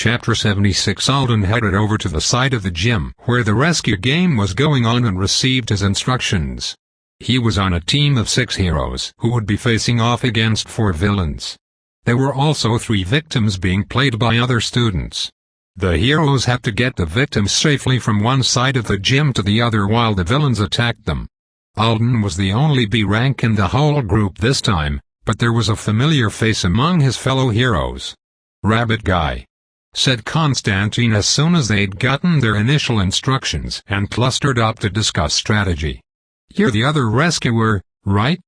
Chapter 76. Alden headed over to the side of the gym where the rescue game was going on and received his instructions. He was on a team of 6 heroes who would be facing off against 4 villains. There were also 3 victims being played by other students. The heroes had to get the victims safely from one side of the gym to the other while the villains attacked them. Alden was the only B rank in the whole group this time, but there was a familiar face among his fellow heroes. "Rabbit guy," said Constantine as soon as they'd gotten their initial instructions and clustered up to discuss strategy. "You're the other rescuer, right?"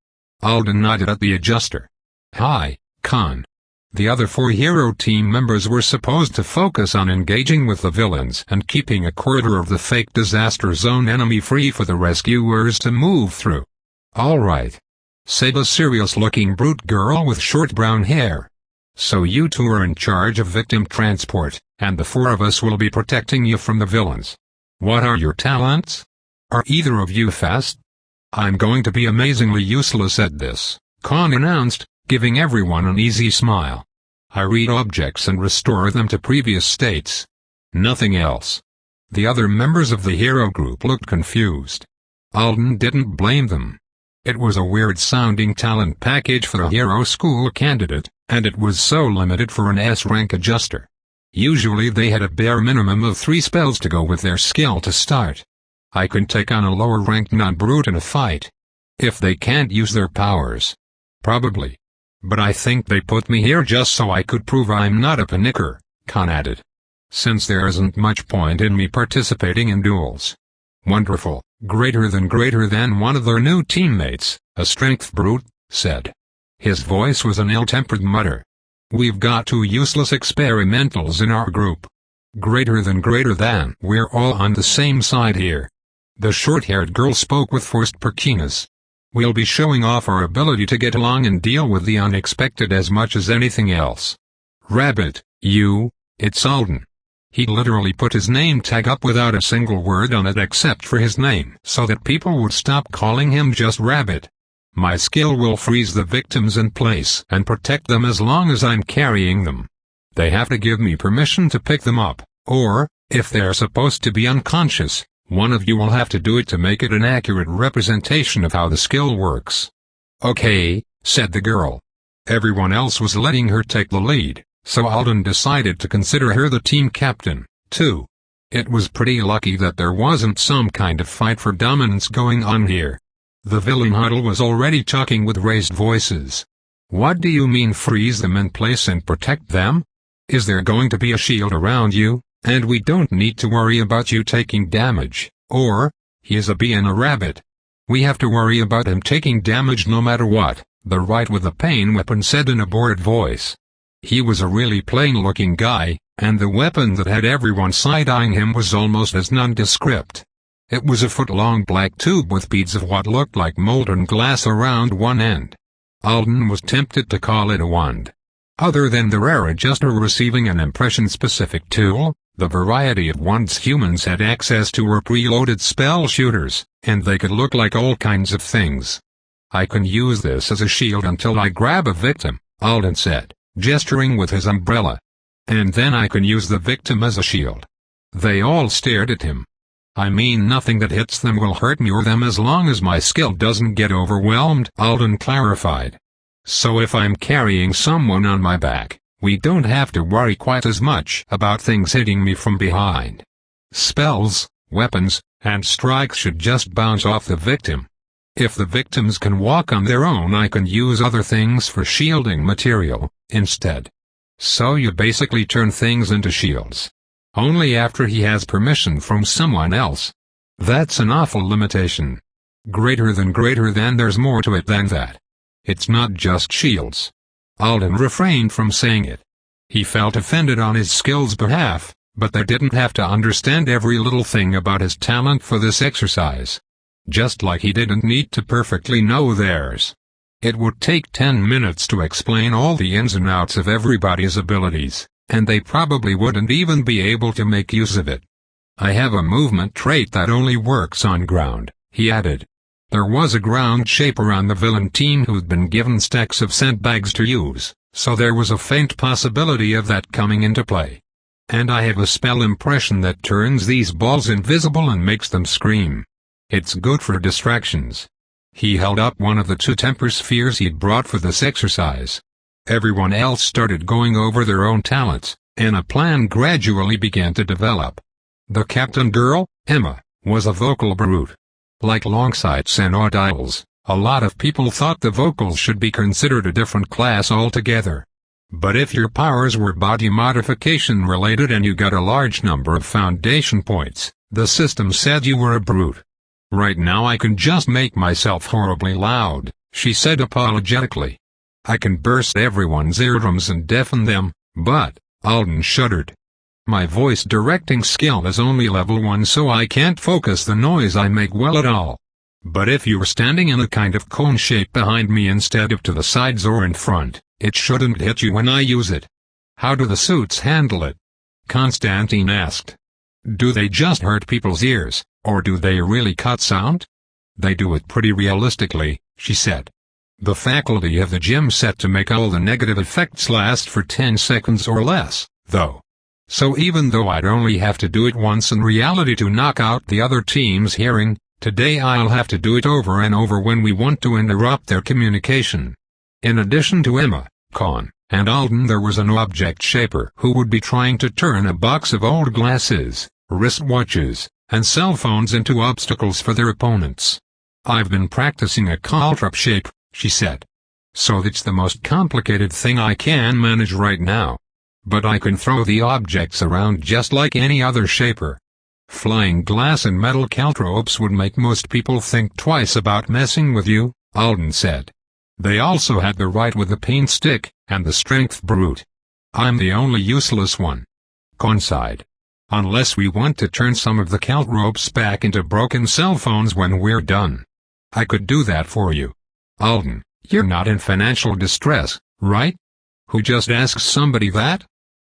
Alden nodded at the adjuster. "Hi, Con." The other 4 hero team members were supposed to focus on engaging with the villains and keeping a quarter of the fake disaster zone enemy free for the rescuers to move through. "All right," said a serious-looking brute girl with short brown hair. "So you 2 are in charge of victim transport, and the 4 of us will be protecting you from the villains. What are your talents? Are either of you fast?" "I'm going to be amazingly useless at this," Con announced, giving everyone an easy smile. "I read objects and restore them to previous states. Nothing else." The other members of the hero group looked confused. Alden didn't blame them. It was a weird-sounding talent package for a hero school candidate, and it was so limited for an S-rank adjuster. Usually they had a bare minimum of 3 spells to go with their skill to start. "I can take on a lower-ranked non-brute in a fight. If they can't use their powers. Probably. But I think they put me here just so I could prove I'm not a panicker," Con added. "Since there isn't much point in me participating in duels." "Wonderful, greater than one of their new teammates, a strength brute, said. His voice was an ill-tempered mutter. "We've got 2 useless experimentals in our group. Greater than, we're all on the same side here." The short-haired girl spoke with forced perkiness. "We'll be showing off our ability to get along and deal with the unexpected as much as anything else." "Rabbit, it's Alden." He literally put his name tag up without a single word on it except for his name so that people would stop calling him just Rabbit. "My skill will freeze the victims in place and protect them as long as I'm carrying them. They have to give me permission to pick them up, or, if they're supposed to be unconscious, one of you will have to do it to make it an accurate representation of how the skill works." "Okay," said the girl. Everyone else was letting her take the lead, so Alden decided to consider her the team captain, too. It was pretty lucky that there wasn't some kind of fight for dominance going on here. The villain huddle was already talking with raised voices. "What do you mean freeze them in place and protect them? Is there going to be a shield around you, and we don't need to worry about you taking damage, or, he is a bee and a rabbit? We have to worry about him taking damage no matter what," the right with the pain weapon said in a bored voice. He was a really plain-looking guy, and the weapon that had everyone side-eyeing him was almost as nondescript. It was a foot-long black tube with beads of what looked like molten glass around one end. Alden was tempted to call it a wand. Other than the rare adjuster receiving an impression-specific tool, the variety of wands humans had access to were preloaded spell shooters, and they could look like all kinds of things. "I can use this as a shield until I grab a victim," Alden said, gesturing with his umbrella. "And then I can use the victim as a shield." They all stared at him. "I mean nothing that hits them will hurt me or them as long as my skill doesn't get overwhelmed," Alden clarified. "So if I'm carrying someone on my back, we don't have to worry quite as much about things hitting me from behind. Spells, weapons, and strikes should just bounce off the victim. If the victims can walk on their own, I can use other things for shielding material instead. So you basically turn things into shields. Only after he has permission from someone else. That's an awful limitation. Greater than there's more to it than that. It's not just shields." Alden refrained from saying it. He felt offended on his skill's behalf, but they didn't have to understand every little thing about his talent for this exercise. Just like he didn't need to perfectly know theirs. It would take 10 minutes to explain all the ins and outs of everybody's abilities, and they probably wouldn't even be able to make use of it. "I have a movement trait that only works on ground," he added. There was a ground shape around the villain team who'd been given stacks of sandbags to use, so there was a faint possibility of that coming into play. And I have a spell impression that turns these balls invisible and makes them scream. It's good for distractions. He held up one of the 2 temper spheres he'd brought for this exercise. Everyone else started going over their own talents, and a plan gradually began to develop. The captain girl, Emma, was a vocal brute. Like longsights and audibles, a lot of people thought the vocals should be considered a different class altogether. But if your powers were body modification related and you got a large number of foundation points, the system said you were a brute. Right now I can just make myself horribly loud, she said apologetically. I can burst everyone's eardrums and deafen them, but, Alden shuddered. My voice directing skill is only level 1, so I can't focus the noise I make well at all. But if you were standing in a kind of cone shape behind me instead of to the sides or in front, it shouldn't hit you when I use it. How do the suits handle it? Constantine asked. Do they just hurt people's ears, or do they really cut sound? They do it pretty realistically, she said. The faculty have the gym set to make all the negative effects last for 10 seconds or less, though. So even though I'd only have to do it once in reality to knock out the other team's hearing, today I'll have to do it over and over when we want to interrupt their communication. In addition to Emma, Con, and Alden, there was an object shaper who would be trying to turn a box of old glasses, wristwatches, and cell phones into obstacles for their opponents. I've been practicing a caltrop shape, she said. So that's the most complicated thing I can manage right now. But I can throw the objects around just like any other shaper. Flying glass and metal caltropes would make most people think twice about messing with you, Alden said. They also had the right with the paint stick, and the strength brute. I'm the only useless one. Con sighed. Unless we want to turn some of the caltropes back into broken cell phones when we're done. I could do that for you. Alden, you're not in financial distress, right? Who just asks somebody that?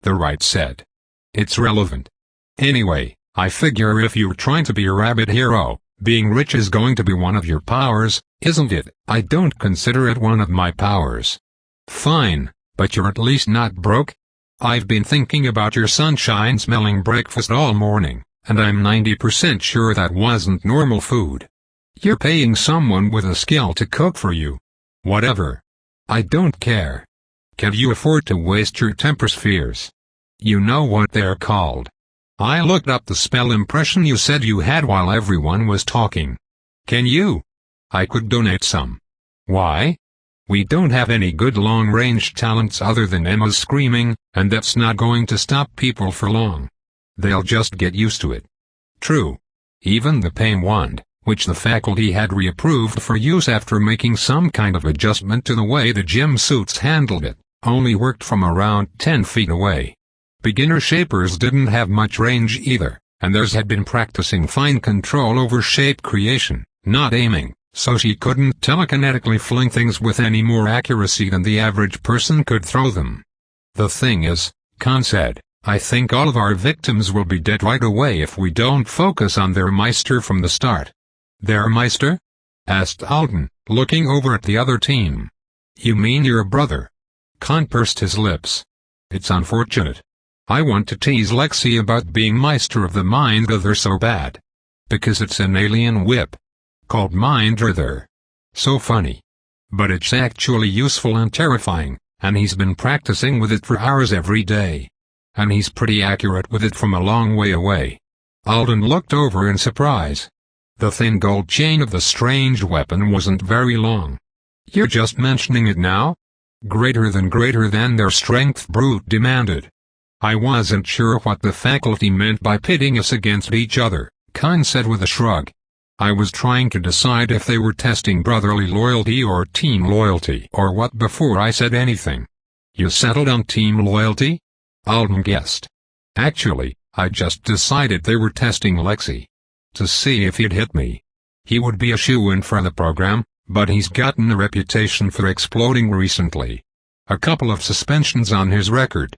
The right said. It's relevant. Anyway, I figure if you're trying to be a rabbit hero, being rich is going to be one of your powers, isn't it? I don't consider it one of my powers. Fine, but you're at least not broke? I've been thinking about your sunshine-smelling breakfast all morning, and I'm 90% sure that wasn't normal food. You're paying someone with a skill to cook for you. Whatever. I don't care. Can you afford to waste your temper spheres? You know what they're called. I looked up the spell impression you said you had while everyone was talking. Can you? I could donate some. Why? We don't have any good long-range talents other than Emma's screaming, and that's not going to stop people for long. They'll just get used to it. True. Even the pain wand, which the faculty had reapproved for use after making some kind of adjustment to the way the gym suits handled it, only worked from around 10 feet away. Beginner shapers didn't have much range either, and theirs had been practicing fine control over shape creation, not aiming, so she couldn't telekinetically fling things with any more accuracy than the average person could throw them. The thing is, Khan said, I think all of our victims will be dead right away if we don't focus on their Meister from the start. Their Meister? Asked Alden, looking over at the other team. You mean your brother? Khan pursed his lips. It's unfortunate. I want to tease Lexi about being Meister of the Mind Other so bad. Because it's an alien whip. Called Mind Other. So funny. But it's actually useful and terrifying, and he's been practicing with it for hours every day. And he's pretty accurate with it from a long way away. Alden looked over in surprise. The thin gold chain of the strange weapon wasn't very long. You're just mentioning it now? Greater than their strength brute demanded. I wasn't sure what the faculty meant by pitting us against each other, Khan said with a shrug. I was trying to decide if they were testing brotherly loyalty or team loyalty or what before I said anything. You settled on team loyalty? Alden guessed. Actually, I just decided they were testing Lexi. To see if he'd hit me. He would be a shoo-in for the program, but he's gotten a reputation for exploding recently. A couple of suspensions on his record.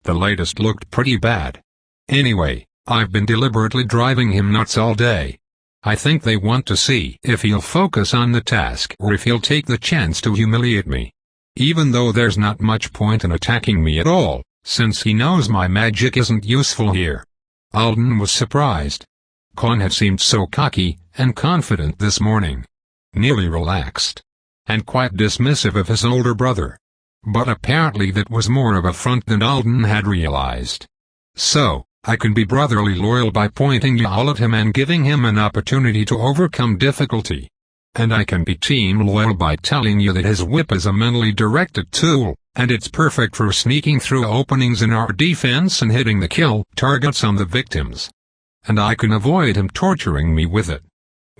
The latest looked pretty bad. Anyway, I've been deliberately driving him nuts all day. I think they want to see if he'll focus on the task or if he'll take the chance to humiliate me. Even though there's not much point in attacking me at all, since he knows my magic isn't useful here. Alden was surprised. Con had seemed so cocky and confident this morning. Nearly relaxed. And quite dismissive of his older brother. But apparently that was more of a front than Alden had realized. So, I can be brotherly loyal by pointing you all at him and giving him an opportunity to overcome difficulty. And I can be team loyal by telling you that his whip is a mentally directed tool, and it's perfect for sneaking through openings in our defense and hitting the kill targets on the victims. And I can avoid him torturing me with it.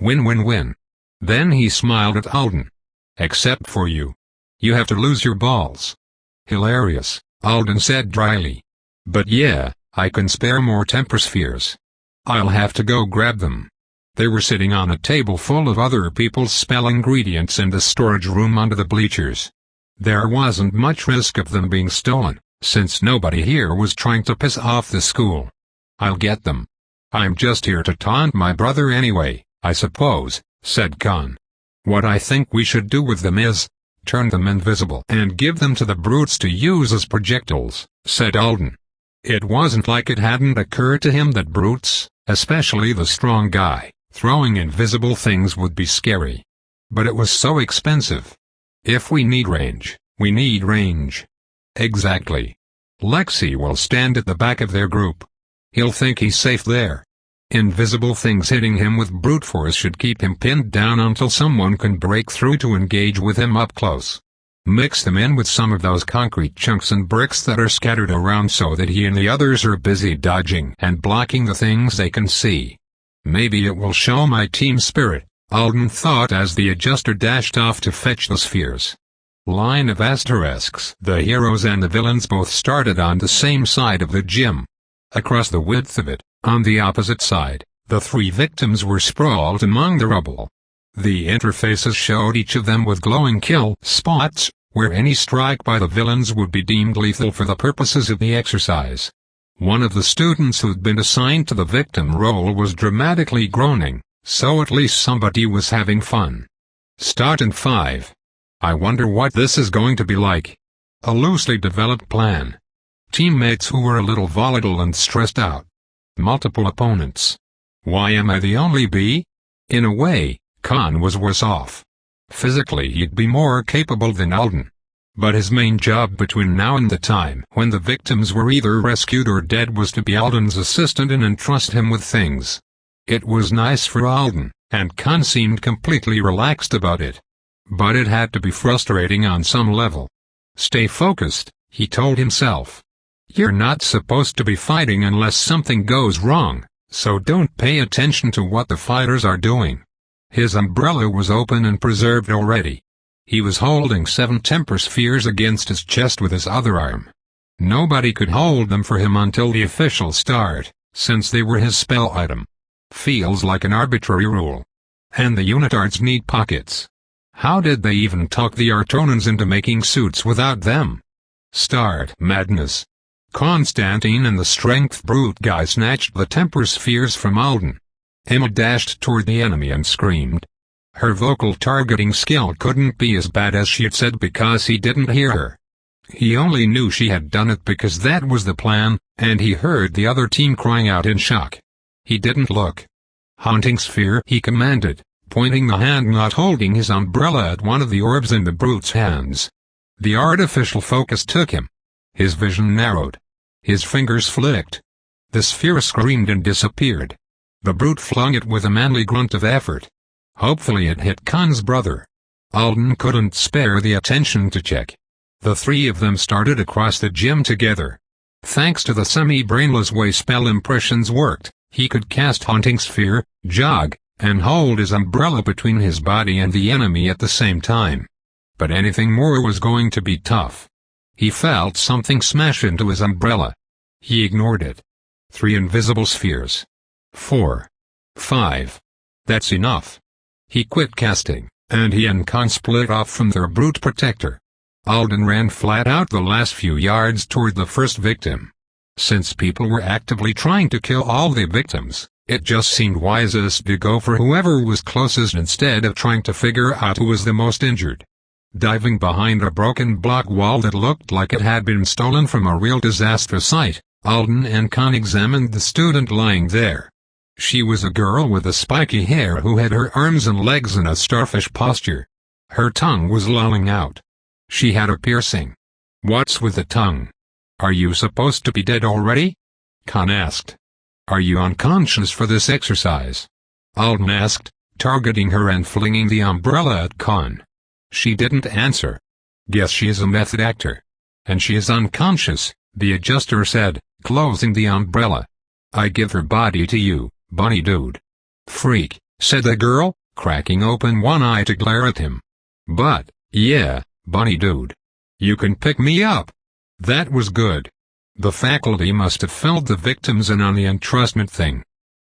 Win-win-win. Then he smiled at Alden. Except for you. You have to lose your balls. Hilarious, Alden said dryly. But yeah, I can spare more temper spheres. I'll have to go grab them. They were sitting on a table full of other people's spell ingredients in the storage room under the bleachers. There wasn't much risk of them being stolen, since nobody here was trying to piss off the school. I'll get them. I'm just here to taunt my brother anyway, I suppose, said Con. What I think we should do with them is turn them invisible and give them to the brutes to use as projectiles, said Alden. It wasn't like it hadn't occurred to him that brutes, especially the strong guy, throwing invisible things would be scary. But it was so expensive. If we need range, we need range. Exactly. Lexi will stand at the back of their group. He'll think he's safe there. Invisible things hitting him with brute force should keep him pinned down until someone can break through to engage with him up close. Mix them in with some of those concrete chunks and bricks that are scattered around so that he and the others are busy dodging and blocking the things they can see. Maybe it will show my team spirit, Alden thought as the adjuster dashed off to fetch the spheres. Line of asterisks. The heroes and the villains both started on the same side of the gym. Across the width of it, on the opposite side, the three victims were sprawled among the rubble. The interfaces showed each of them with glowing kill spots, where any strike by the villains would be deemed lethal for the purposes of the exercise. One of the students who'd been assigned to the victim role was dramatically groaning, so at least somebody was having fun. Start in 5. I wonder what this is going to be like. A loosely developed plan. Teammates who were a little volatile and stressed out. Multiple opponents. Why am I the only B? In a way, Con was worse off. Physically he'd be more capable than Alden. But his main job between now and the time when the victims were either rescued or dead was to be Alden's assistant and entrust him with things. It was nice for Alden, and Con seemed completely relaxed about it. But it had to be frustrating on some level. Stay focused, he told himself. You're not supposed to be fighting unless something goes wrong, so don't pay attention to what the fighters are doing. His umbrella was open and preserved already. He was holding 7 temper spheres against his chest with his other arm. Nobody could hold them for him until the official start, since they were his spell item. Feels like an arbitrary rule. And the unitards need pockets. How did they even talk the Artonans into making suits without them? Start madness. Constantine and the strength brute guy snatched the temper spheres from Alden. Emma dashed toward the enemy and screamed. Her vocal targeting skill couldn't be as bad as she had said because he didn't hear her. He only knew she had done it because that was the plan, and he heard the other team crying out in shock. He didn't look. Haunting sphere, he commanded, pointing the hand not holding his umbrella at one of the orbs in the brute's hands. The artificial focus took him. His vision narrowed. His fingers flicked. The sphere screamed and disappeared. The brute flung it with a manly grunt of effort. Hopefully it hit Con's brother. Alden couldn't spare the attention to check. The three of them started across the gym together. Thanks to the semi-brainless way spell impressions worked, he could cast Haunting Sphere, jog, and hold his umbrella between his body and the enemy at the same time. But anything more was going to be tough. He felt something smash into his umbrella. He ignored it. 3 invisible spheres. 4. 5. That's enough. He quit casting, and he and Con split off from their brute protector. Alden ran flat out the last few yards toward the first victim. Since people were actively trying to kill all the victims, it just seemed wisest to go for whoever was closest instead of trying to figure out who was the most injured. Diving behind a broken block wall that looked like it had been stolen from a real disaster site, Alden and Con examined the student lying there. She was a girl with a spiky hair who had her arms and legs in a starfish posture. Her tongue was lolling out. She had a piercing. "What's with the tongue? Are you supposed to be dead already?" Con asked. "Are you unconscious for this exercise?" Alden asked, targeting her and flinging the umbrella at Con. She didn't answer. "Guess she is a method actor. And she is unconscious," the adjuster said, closing the umbrella. "I give her body to you, bunny dude." "Freak," said the girl, cracking open one eye to glare at him. "But, yeah, bunny dude. You can pick me up." That was good. The faculty must have filled the victims in on the entrustment thing.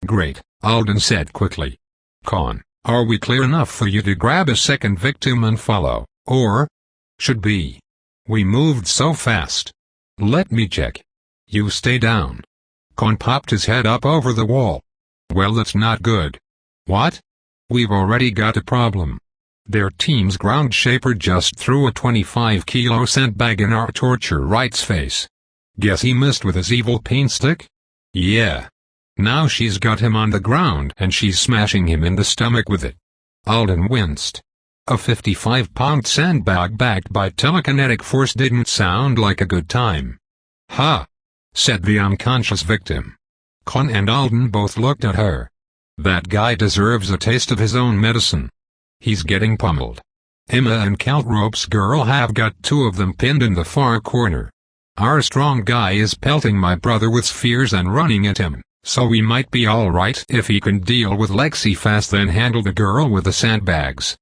"Great," Alden said quickly. "Con, are we clear enough for you to grab a second victim and follow, or?" "Should be. We moved so fast. Let me check." "You stay down." Con popped his head up over the wall. "Well, that's not good." "What?" "We've already got a problem. Their team's ground shaper just threw a 25-kilo sandbag in our torture right's face. Guess he missed with his evil paint stick?" "Yeah. Now she's got him on the ground and she's smashing him in the stomach with it." Alden winced. A 55-pound sandbag backed by telekinetic force didn't sound like a good time. "Ha!" said the unconscious victim. Con and Alden both looked at her. "That guy deserves a taste of his own medicine. He's getting pummeled. Emma and Caltrope's girl have got two of them pinned in the far corner. Our strong guy is pelting my brother with spheres and running at him, so we might be alright if he can deal with Lexi fast then handle the girl with the sandbags.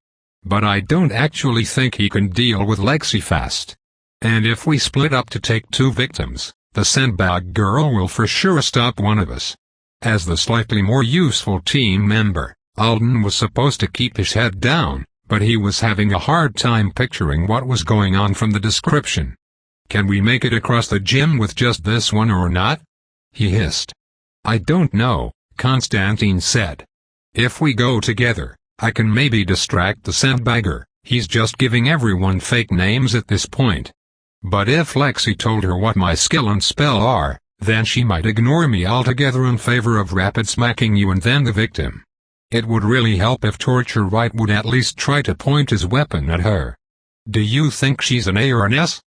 But I don't actually think he can deal with Lexi fast. And if we split up to take two victims, the sandbag girl will for sure stop one of us." As the slightly more useful team member, Alden was supposed to keep his head down, but he was having a hard time picturing what was going on from the description. "Can we make it across the gym with just this one or not?" he hissed. "I don't know," Constantine said. "If we go together, I can maybe distract the sandbagger. He's just giving everyone fake names at this point. But if Lexi told her what my skill and spell are, then she might ignore me altogether in favor of rapid smacking you and then the victim. It would really help if Torture Right would at least try to point his weapon at her. Do you think she's an A or an S?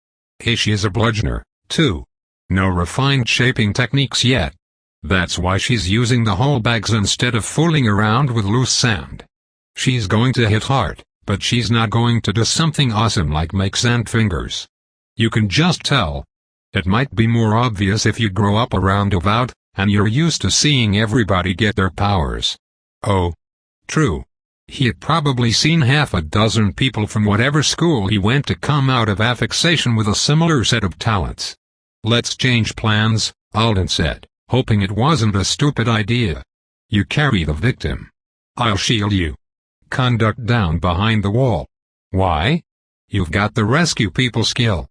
A, she is a bludgeoner, too. No refined shaping techniques yet. That's why she's using the whole bags instead of fooling around with loose sand. She's going to hit hard, but she's not going to do something awesome like make sand fingers. You can just tell. It might be more obvious if you grow up around Devout, and you're used to seeing everybody get their powers. Oh. True. He had probably seen half a dozen people from whatever school he went to come out of affixation with a similar set of talents. "Let's change plans," Alden said, hoping it wasn't a stupid idea. "You carry the victim. I'll shield you." Con ducked down behind the wall. "Why?" "You've got the rescue people skill."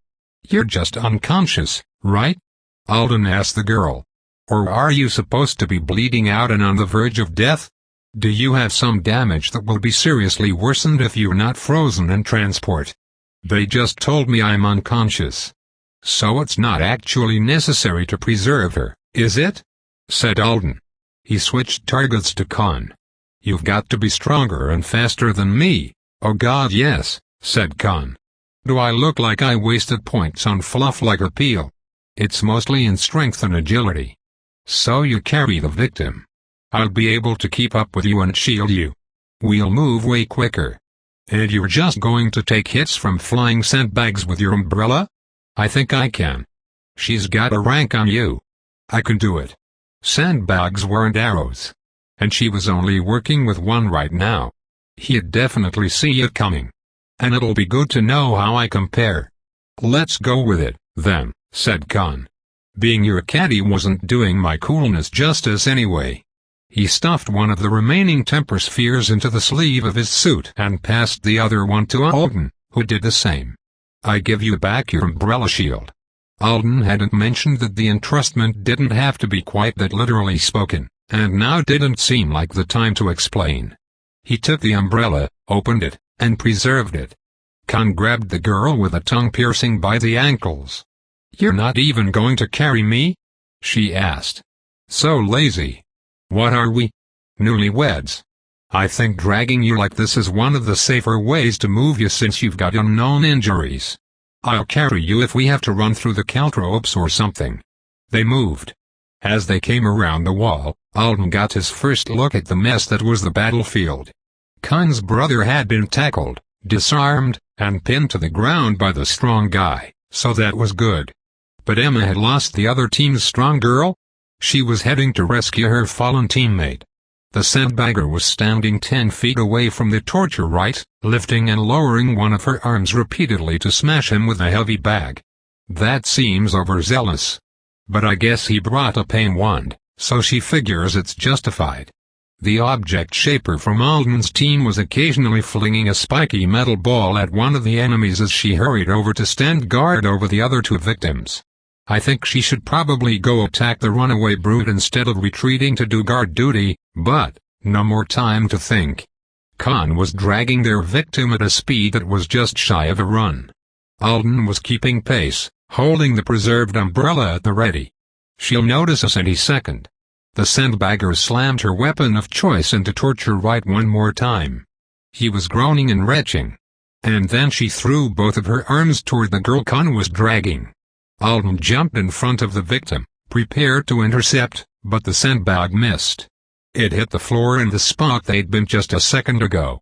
"You're just unconscious, right?" Alden asked the girl. "Or are you supposed to be bleeding out and on the verge of death? Do you have some damage that will be seriously worsened if you're not frozen in transport?" "They just told me I'm unconscious. So it's not actually necessary to preserve her, is it?" said Alden. He switched targets to Con. "You've got to be stronger and faster than me." "Oh God, yes," said Con. "Do I look like I wasted points on fluff like a peel?" "It's mostly in strength and agility." "So you carry the victim. I'll be able to keep up with you and shield you. We'll move way quicker. And you're just going to take hits from flying sandbags with your umbrella?" "I think I can." "She's got a rank on you." "I can do it." Sandbags weren't arrows. And she was only working with one right now. He'd definitely see it coming. "And it'll be good to know how I compare." "Let's go with it, then," said Con. "Being your caddy wasn't doing my coolness justice anyway." He stuffed one of the remaining temper spheres into the sleeve of his suit and passed the other one to Alden, who did the same. "I give you back your umbrella shield." Alden hadn't mentioned that the entrustment didn't have to be quite that literally spoken, and now didn't seem like the time to explain. He took the umbrella, opened it, and preserved it. Khan grabbed the girl with a tongue piercing by the ankles. "You're not even going to carry me?" she asked. "So lazy. What are we? Newlyweds? I think dragging you like this is one of the safer ways to move you since you've got unknown injuries. I'll carry you if we have to run through the caltropes or something." They moved. As they came around the wall, Alden got his first look at the mess that was the battlefield. Khan's brother had been tackled, disarmed, and pinned to the ground by the strong guy, so that was good. But Emma had lost the other team's strong girl. She was heading to rescue her fallen teammate. The sandbagger was standing 10 feet away from the torture right, lifting and lowering one of her arms repeatedly to smash him with a heavy bag. That seems overzealous. But I guess he brought a pain wand, so she figures it's justified. The object shaper from Alden's team was occasionally flinging a spiky metal ball at one of the enemies as she hurried over to stand guard over the other two victims. I think she should probably go attack the runaway brute instead of retreating to do guard duty, but, no more time to think. Khan was dragging their victim at a speed that was just shy of a run. Alden was keeping pace, holding the preserved umbrella at the ready. "She'll notice us any second." The sandbagger slammed her weapon of choice into torture right one more time. He was groaning and retching. And then she threw both of her arms toward the girl Khan was dragging. Alden jumped in front of the victim, prepared to intercept, but the sandbag missed. It hit the floor in the spot they'd been just a second ago.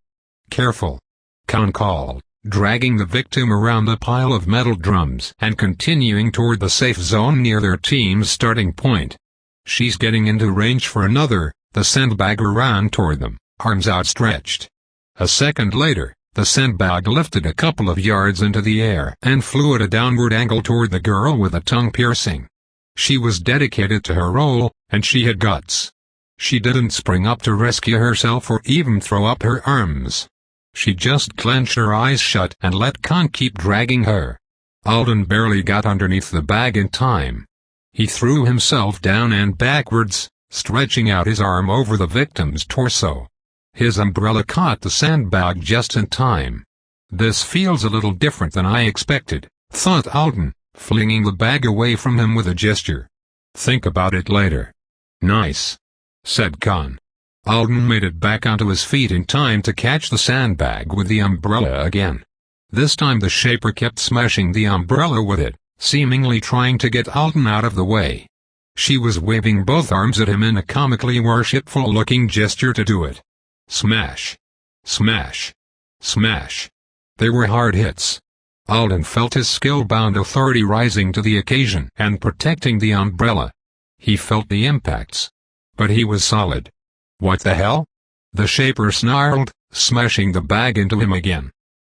"Careful," Khan called, dragging the victim around a pile of metal drums and continuing toward the safe zone near their team's starting point. "She's getting into range for another." The sandbagger ran toward them, arms outstretched. A second later, the sandbag lifted a couple of yards into the air and flew at a downward angle toward the girl with a tongue piercing. She was dedicated to her role, and she had guts. She didn't spring up to rescue herself or even throw up her arms. She just clenched her eyes shut and let Khan keep dragging her. Alden barely got underneath the bag in time. He threw himself down and backwards, stretching out his arm over the victim's torso. His umbrella caught the sandbag just in time. "This feels a little different than I expected," thought Alden, flinging the bag away from him with a gesture. "Think about it later." "Nice," said Khan. Alden made it back onto his feet in time to catch the sandbag with the umbrella again. This time the shaper kept smashing the umbrella with it, seemingly trying to get Alden out of the way. She was waving both arms at him in a comically worshipful-looking gesture to do it. Smash! Smash! Smash! They were hard hits. Alden felt his skill-bound authority rising to the occasion and protecting the umbrella. He felt the impacts. But he was solid. "What the hell?" the shaper snarled, smashing the bag into him again.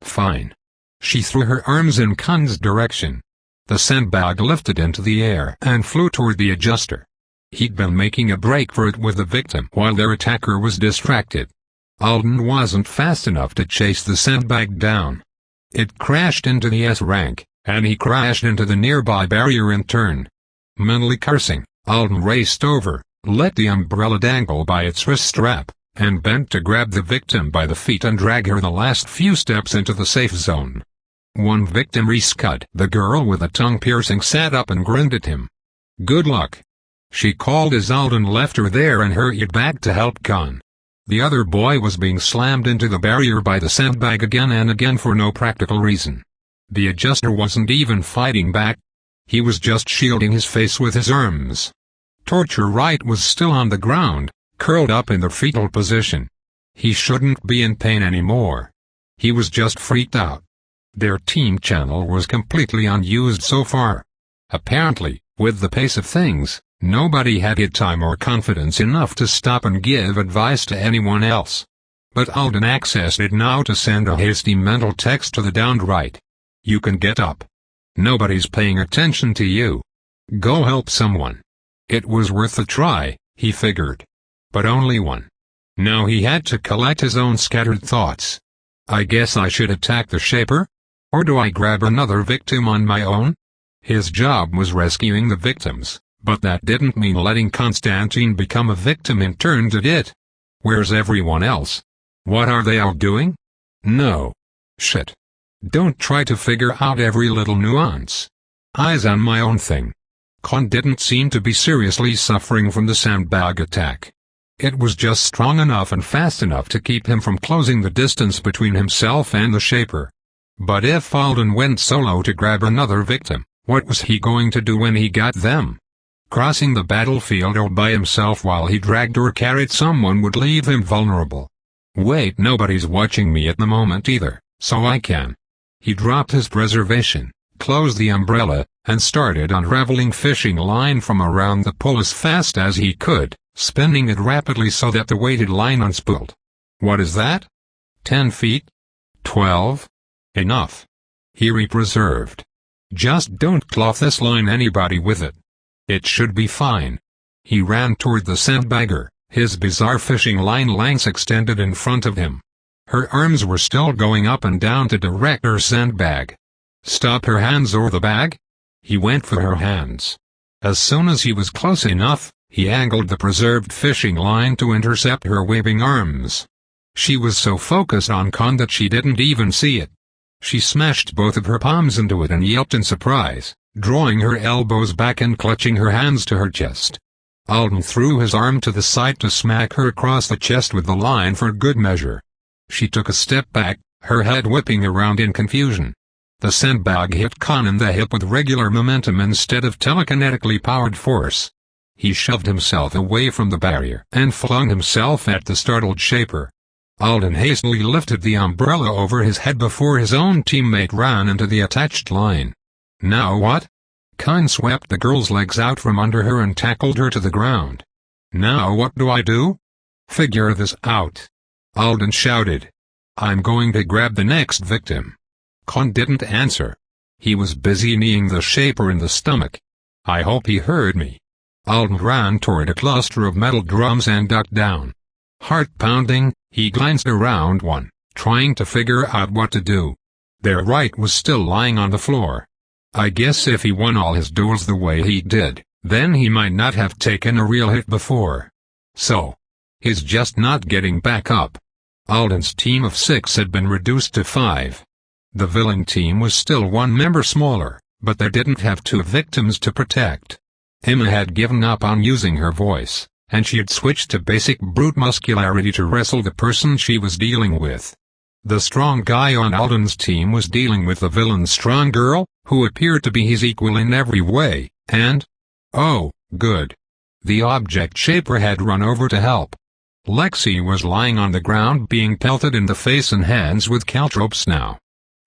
"Fine." She threw her arms in Khan's direction. The sandbag lifted into the air and flew toward the adjuster. He'd been making a break for it with the victim while their attacker was distracted. Alden wasn't fast enough to chase the sandbag down. It crashed into the S-rank, and he crashed into the nearby barrier in turn. Mentally cursing, Alden raced over, let the umbrella dangle by its wrist strap, and bent to grab the victim by the feet and drag her the last few steps into the safe zone. One victim rescued. The girl with a tongue piercing sat up and grinned at him. "Good luck," she called as Alden left her there and hurried back to help Khan. The other boy was being slammed into the barrier by the sandbag again and again for no practical reason. The adjuster wasn't even fighting back. He was just shielding his face with his arms. Torture Right was still on the ground, curled up in the fetal position. He shouldn't be in pain anymore. He was just freaked out. Their team channel was completely unused so far. Apparently, with the pace of things, nobody had had time or confidence enough to stop and give advice to anyone else. But Alden accessed it now to send a hasty mental text to the downed right. "You can get up. Nobody's paying attention to you. Go help someone." It was worth a try, he figured. But only one. Now he had to collect his own scattered thoughts. "I guess I should attack the shaper? Or do I grab another victim on my own?" His job was rescuing the victims, but that didn't mean letting Constantine become a victim in turn, did it? Where's everyone else? What are they all doing? No. Shit. Don't try to figure out every little nuance. Eyes on my own thing. Con didn't seem to be seriously suffering from the sandbag attack. It was just strong enough and fast enough to keep him from closing the distance between himself and the Shaper. But if Alden went solo to grab another victim, what was he going to do when he got them? Crossing the battlefield all by himself while he dragged or carried someone would leave him vulnerable. Wait, nobody's watching me at the moment either, so I can. He dropped his preservation, closed the umbrella, and started unraveling fishing line from around the pole as fast as he could, spinning it rapidly so that the weighted line unspooled. What is that? 10 feet? 12? Enough. He represerved. Just don't cloth this line anybody with it. It should be fine. He ran toward the sandbagger, his bizarre fishing line lengths extended in front of him. Her arms were still going up and down to direct her sandbag. Stop her hands or the bag? He went for her hands. As soon as he was close enough, he angled the preserved fishing line to intercept her waving arms. She was so focused on Con that she didn't even see it. She smashed both of her palms into it and yelped in surprise, drawing her elbows back and clutching her hands to her chest. Alden threw his arm to the side to smack her across the chest with the line for good measure. She took a step back, her head whipping around in confusion. The sandbag hit Con in the hip with regular momentum instead of telekinetically powered force. He shoved himself away from the barrier and flung himself at the startled Shaper. Alden hastily lifted the umbrella over his head before his own teammate ran into the attached line. Now what? Con swept the girl's legs out from under her and tackled her to the ground. Now what do I do? Figure this out. Alden shouted. I'm going to grab the next victim. Con didn't answer. He was busy kneeing the Shaper in the stomach. I hope he heard me. Alden ran toward a cluster of metal drums and ducked down. Heart pounding, he glanced around one, trying to figure out what to do. Their right was still lying on the floor. I guess if he won all his duels the way he did, then he might not have taken a real hit before. So, he's just not getting back up. Alden's team of 6 had been reduced to 5. The villain team was still 1 member smaller, but they didn't have 2 victims to protect. Emma had given up on using her voice, and she had switched to basic brute muscularity to wrestle the person she was dealing with. The strong guy on Alden's team was dealing with the villain's strong girl, who appeared to be his equal in every way, and... oh, good. The object Shaper had run over to help. Lexi was lying on the ground being pelted in the face and hands with caltropes now.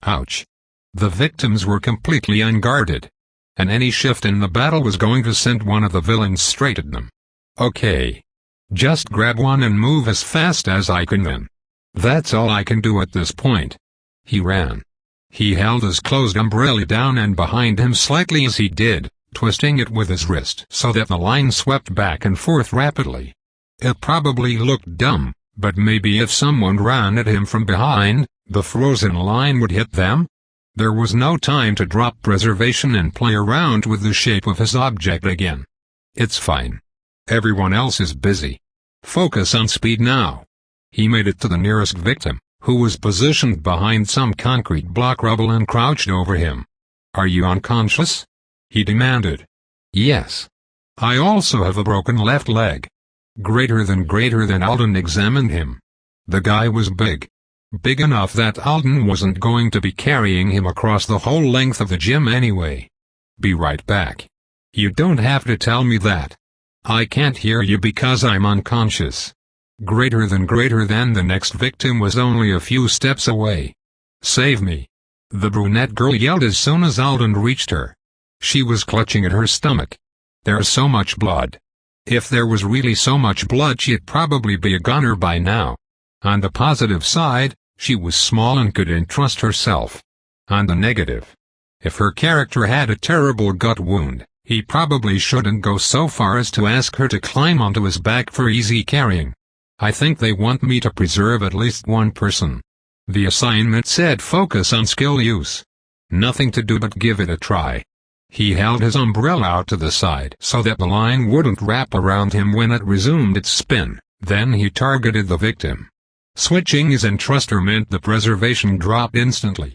Ouch. The victims were completely unguarded. And any shift in the battle was going to send one of the villains straight at them. Okay. Just grab one and move as fast as I can then. That's all I can do at this point. He ran. He held his closed umbrella down and behind him slightly as he did, twisting it with his wrist so that the line swept back and forth rapidly. It probably looked dumb, but maybe if someone ran at him from behind, the frozen line would hit them? There was no time to drop preservation and play around with the shape of his object again. It's fine. Everyone else is busy. Focus on speed now. He made it to the nearest victim, who was positioned behind some concrete block rubble and crouched over him. Are you unconscious? He demanded. Yes. I also have a broken left leg. Greater than Alden examined him. The guy was big. Big enough that Alden wasn't going to be carrying him across the whole length of the gym anyway. Be right back. You don't have to tell me that. I can't hear you because I'm unconscious. Greater than the next victim was only a few steps away. Save me. The brunette girl yelled as soon as Alden reached her. She was clutching at her stomach. There's so much blood. If there was really so much blood, she'd probably be a gunner by now. On the positive side, she was small and could entrust herself. On the negative, if her character had a terrible gut wound, he probably shouldn't go so far as to ask her to climb onto his back for easy carrying. I think they want me to preserve at least one person. The assignment said focus on skill use. Nothing to do but give it a try. He held his umbrella out to the side so that the line wouldn't wrap around him when it resumed its spin, then he targeted the victim. Switching his entruster meant the preservation dropped instantly.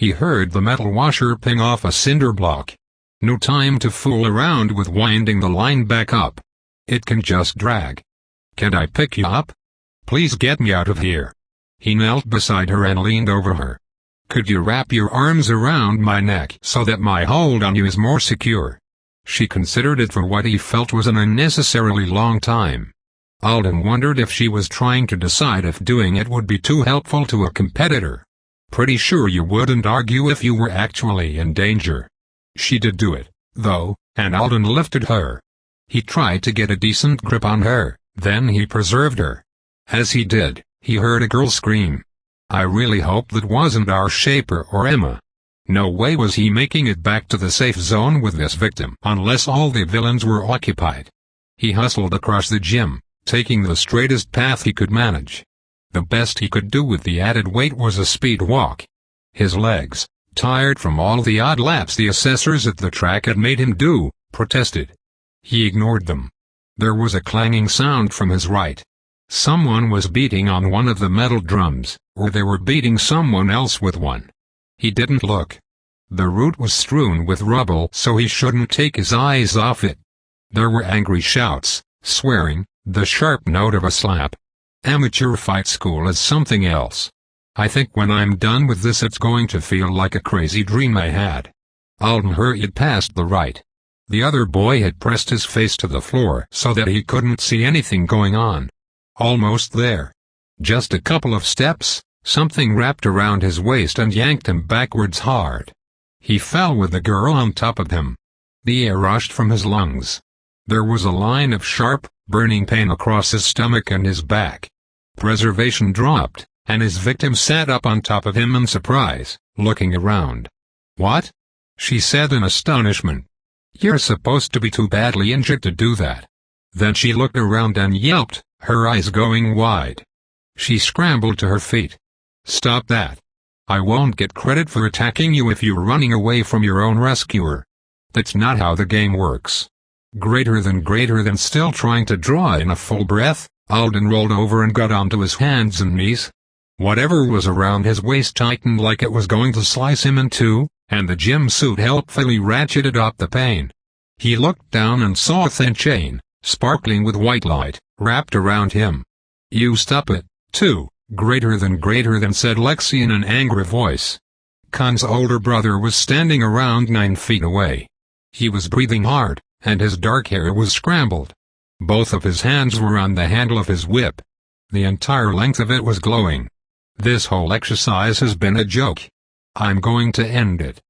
He heard the metal washer ping off a cinder block. No time to fool around with winding the line back up. It can just drag. Can I pick you up? Please get me out of here. He knelt beside her and leaned over her. Could you wrap your arms around my neck so that my hold on you is more secure? She considered it for what he felt was an unnecessarily long time. Alden wondered if she was trying to decide if doing it would be too helpful to a competitor. Pretty sure you wouldn't argue if you were actually in danger. She did do it, though, and Alden lifted her. He tried to get a decent grip on her, then he preserved her. As he did, he heard a girl scream. I really hope that wasn't our Shaper or Emma. No way was he making it back to the safe zone with this victim unless all the villains were occupied. He hustled across the gym, taking the straightest path he could manage. The best he could do with the added weight was a speed walk. His legs, tired from all the odd laps the assessors at the track had made him do, protested. He ignored them. There was a clanging sound from his right. Someone was beating on one of the metal drums, or they were beating someone else with one. He didn't look. The route was strewn with rubble, so he shouldn't take his eyes off it. There were angry shouts, swearing, the sharp note of a slap. Amateur fight school is something else. I think when I'm done with this it's going to feel like a crazy dream I had. Alden hurried past the right. The other boy had pressed his face to the floor so that he couldn't see anything going on. Almost there. Just a couple of steps, something wrapped around his waist and yanked him backwards hard. He fell with the girl on top of him. The air rushed from his lungs. There was a line of sharp, burning pain across his stomach and his back. Preservation dropped, and his victim sat up on top of him in surprise, looking around. What? She said in astonishment. You're supposed to be too badly injured to do that. Then she looked around and yelped, her eyes going wide. She scrambled to her feet. Stop that. I won't get credit for attacking you if you're running away from your own rescuer. That's not how the game works. Greater than still trying to draw in a full breath, Alden rolled over and got onto his hands and knees. Whatever was around his waist tightened like it was going to slice him in two, and the gym suit helpfully ratcheted up the pain. He looked down and saw a thin chain, sparkling with white light, wrapped around him. You stop it, too, greater than said Lexi in an angry voice. Khan's older brother was standing around 9 feet away. He was breathing hard, and his dark hair was scrambled. Both of his hands were on the handle of his whip. The entire length of it was glowing. This whole exercise has been a joke. I'm going to end it.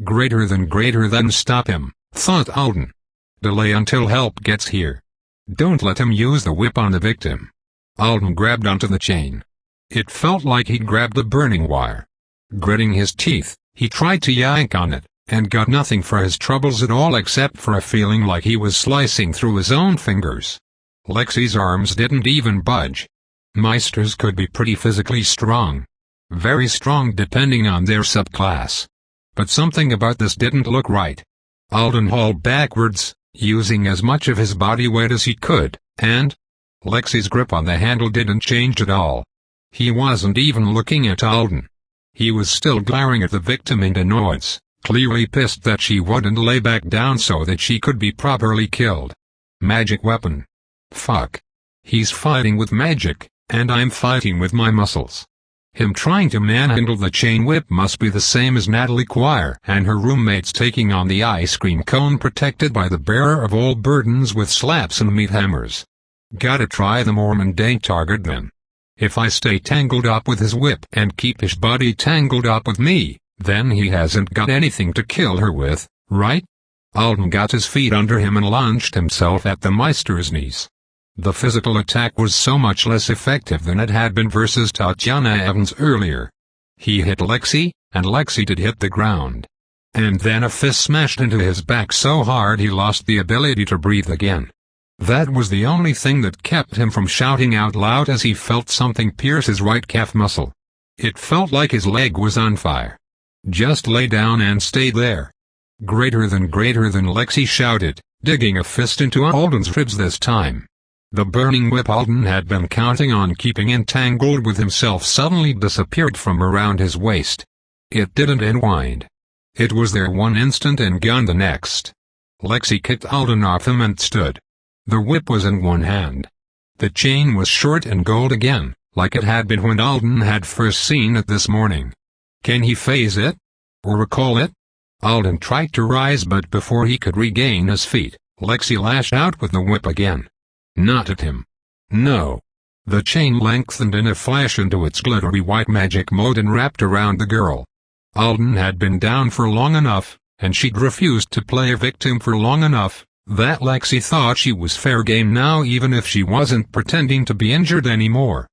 Greater than stop him, thought Alden. Delay until help gets here. Don't let him use the whip on the victim. Alden grabbed onto the chain. It felt like he'd grabbed a burning wire. Gritting his teeth, he tried to yank on it, and got nothing for his troubles at all except for a feeling like he was slicing through his own fingers. Lexi's arms didn't even budge. Meisters could be pretty physically strong. Very strong depending on their subclass. But something about this didn't look right. Alden hauled backwards, using as much of his body weight as he could, and Lexi's grip on the handle didn't change at all. He wasn't even looking at Alden. He was still glaring at the victim in annoyance, clearly pissed that she wouldn't lay back down so that she could be properly killed. Magic weapon. Fuck. He's fighting with magic, and I'm fighting with my muscles. Him trying to manhandle the chain whip must be the same as Natalie Quire and her roommates taking on the ice cream cone protected by the bearer of all burdens with slaps and meat hammers. Gotta try the more mundane target then. If I stay tangled up with his whip and keep his body tangled up with me, then he hasn't got anything to kill her with, right? Alden got his feet under him and launched himself at the Meister's knees. The physical attack was so much less effective than it had been versus Tatiana Evans earlier. He hit Lexi, and Lexi did hit the ground. And then a fist smashed into his back so hard he lost the ability to breathe again. That was the only thing that kept him from shouting out loud as he felt something pierce his right calf muscle. It felt like his leg was on fire. Just lay down and stay there. Greater than Lexi shouted, digging a fist into Alden's ribs this time. The burning whip Alden had been counting on keeping entangled with himself suddenly disappeared from around his waist. It didn't unwind. It was there one instant and gone the next. Lexi kicked Alden off him and stood. The whip was in one hand. The chain was short and gold again, like it had been when Alden had first seen it this morning. Can he phase it? Or recall it? Alden tried to rise, but before he could regain his feet, Lexi lashed out with the whip again. Not at him. No. The chain lengthened in a flash into its glittery white magic mode and wrapped around the girl. Alden had been down for long enough, and she'd refused to play a victim for long enough, that Lexi thought she was fair game now, even if she wasn't pretending to be injured anymore.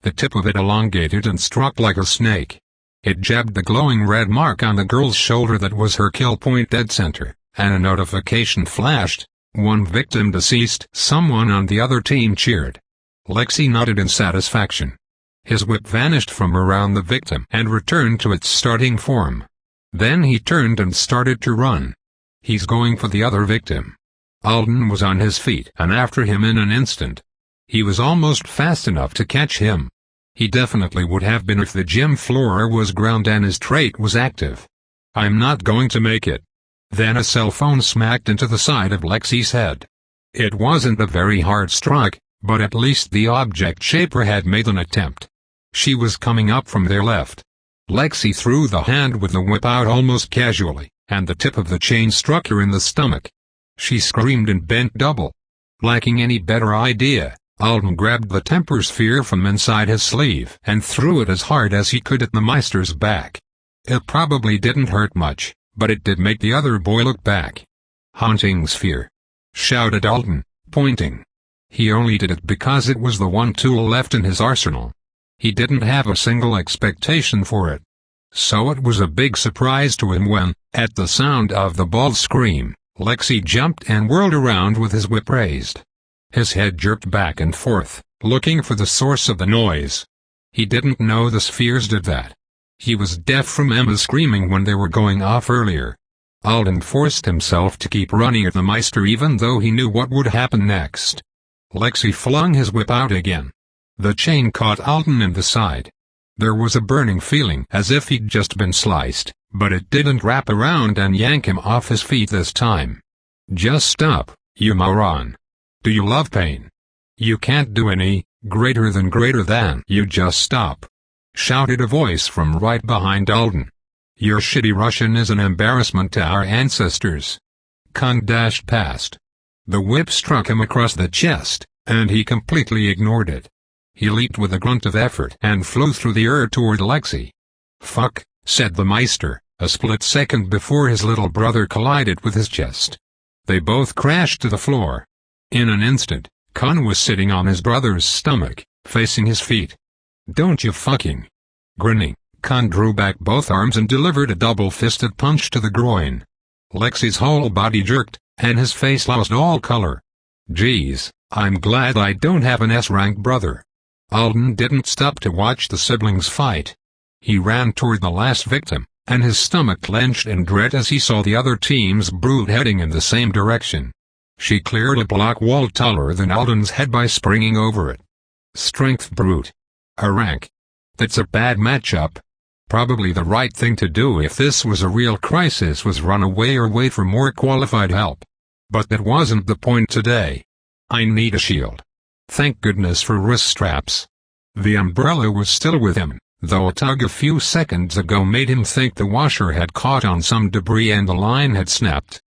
The tip of it elongated and struck like a snake. It jabbed the glowing red mark on the girl's shoulder that was her kill point dead center, and a notification flashed. One victim deceased. Someone on the other team cheered. Lexi nodded in satisfaction. His whip vanished from around the victim and returned to its starting form. Then he turned and started to run. He's going for the other victim. Alden was on his feet and after him in an instant. He was almost fast enough to catch him. He definitely would have been if the gym floor was ground and his trait was active. I'm not going to make it. Then a cell phone smacked into the side of Lexi's head. It wasn't a very hard strike, but at least the object shaper had made an attempt. She was coming up from their left. Lexi threw the hand with the whip out almost casually, and the tip of the chain struck her in the stomach. She screamed and bent double. Lacking any better idea, Alden grabbed the temper sphere from inside his sleeve and threw it as hard as he could at the Meister's back. It probably didn't hurt much, but it did make the other boy look back. "Haunting sphere!" shouted Alden, pointing. He only did it because it was the one tool left in his arsenal. He didn't have a single expectation for it. So it was a big surprise to him when, at the sound of the ball's scream, Lexi jumped and whirled around with his whip raised. His head jerked back and forth, looking for the source of the noise. He didn't know the spheres did that. He was deaf from Emma's screaming when they were going off earlier. Alden forced himself to keep running at the Meister even though he knew what would happen next. Lexi flung his whip out again. The chain caught Alden in the side. There was a burning feeling as if he'd just been sliced, but it didn't wrap around and yank him off his feet this time. "Just stop, you moron. Do you love pain? You can't do any greater than you just stop," shouted a voice from right behind Alden. "Your shitty Russian is an embarrassment to our ancestors." Khan dashed past. The whip struck him across the chest, and he completely ignored it. He leaped with a grunt of effort and flew through the air toward Lexi. "Fuck," said the Meister, a split second before his little brother collided with his chest. They both crashed to the floor. In an instant, Khan was sitting on his brother's stomach, facing his feet. "Don't you fucking..." Grinning, Khan drew back both arms and delivered a double-fisted punch to the groin. Lexi's whole body jerked, and his face lost all color. "Geez, I'm glad I don't have an S-rank brother." Alden didn't stop to watch the siblings fight. He ran toward the last victim, and his stomach clenched in dread as he saw the other team's brute heading in the same direction. She cleared a block wall taller than Alden's head by springing over it. Strength brute. A rank. That's a bad matchup. Probably the right thing to do if this was a real crisis was run away or wait for more qualified help. But that wasn't the point today. "I need a shield." Thank goodness for wrist straps. The umbrella was still with him, though a tug a few seconds ago made him think the washer had caught on some debris and the line had snapped.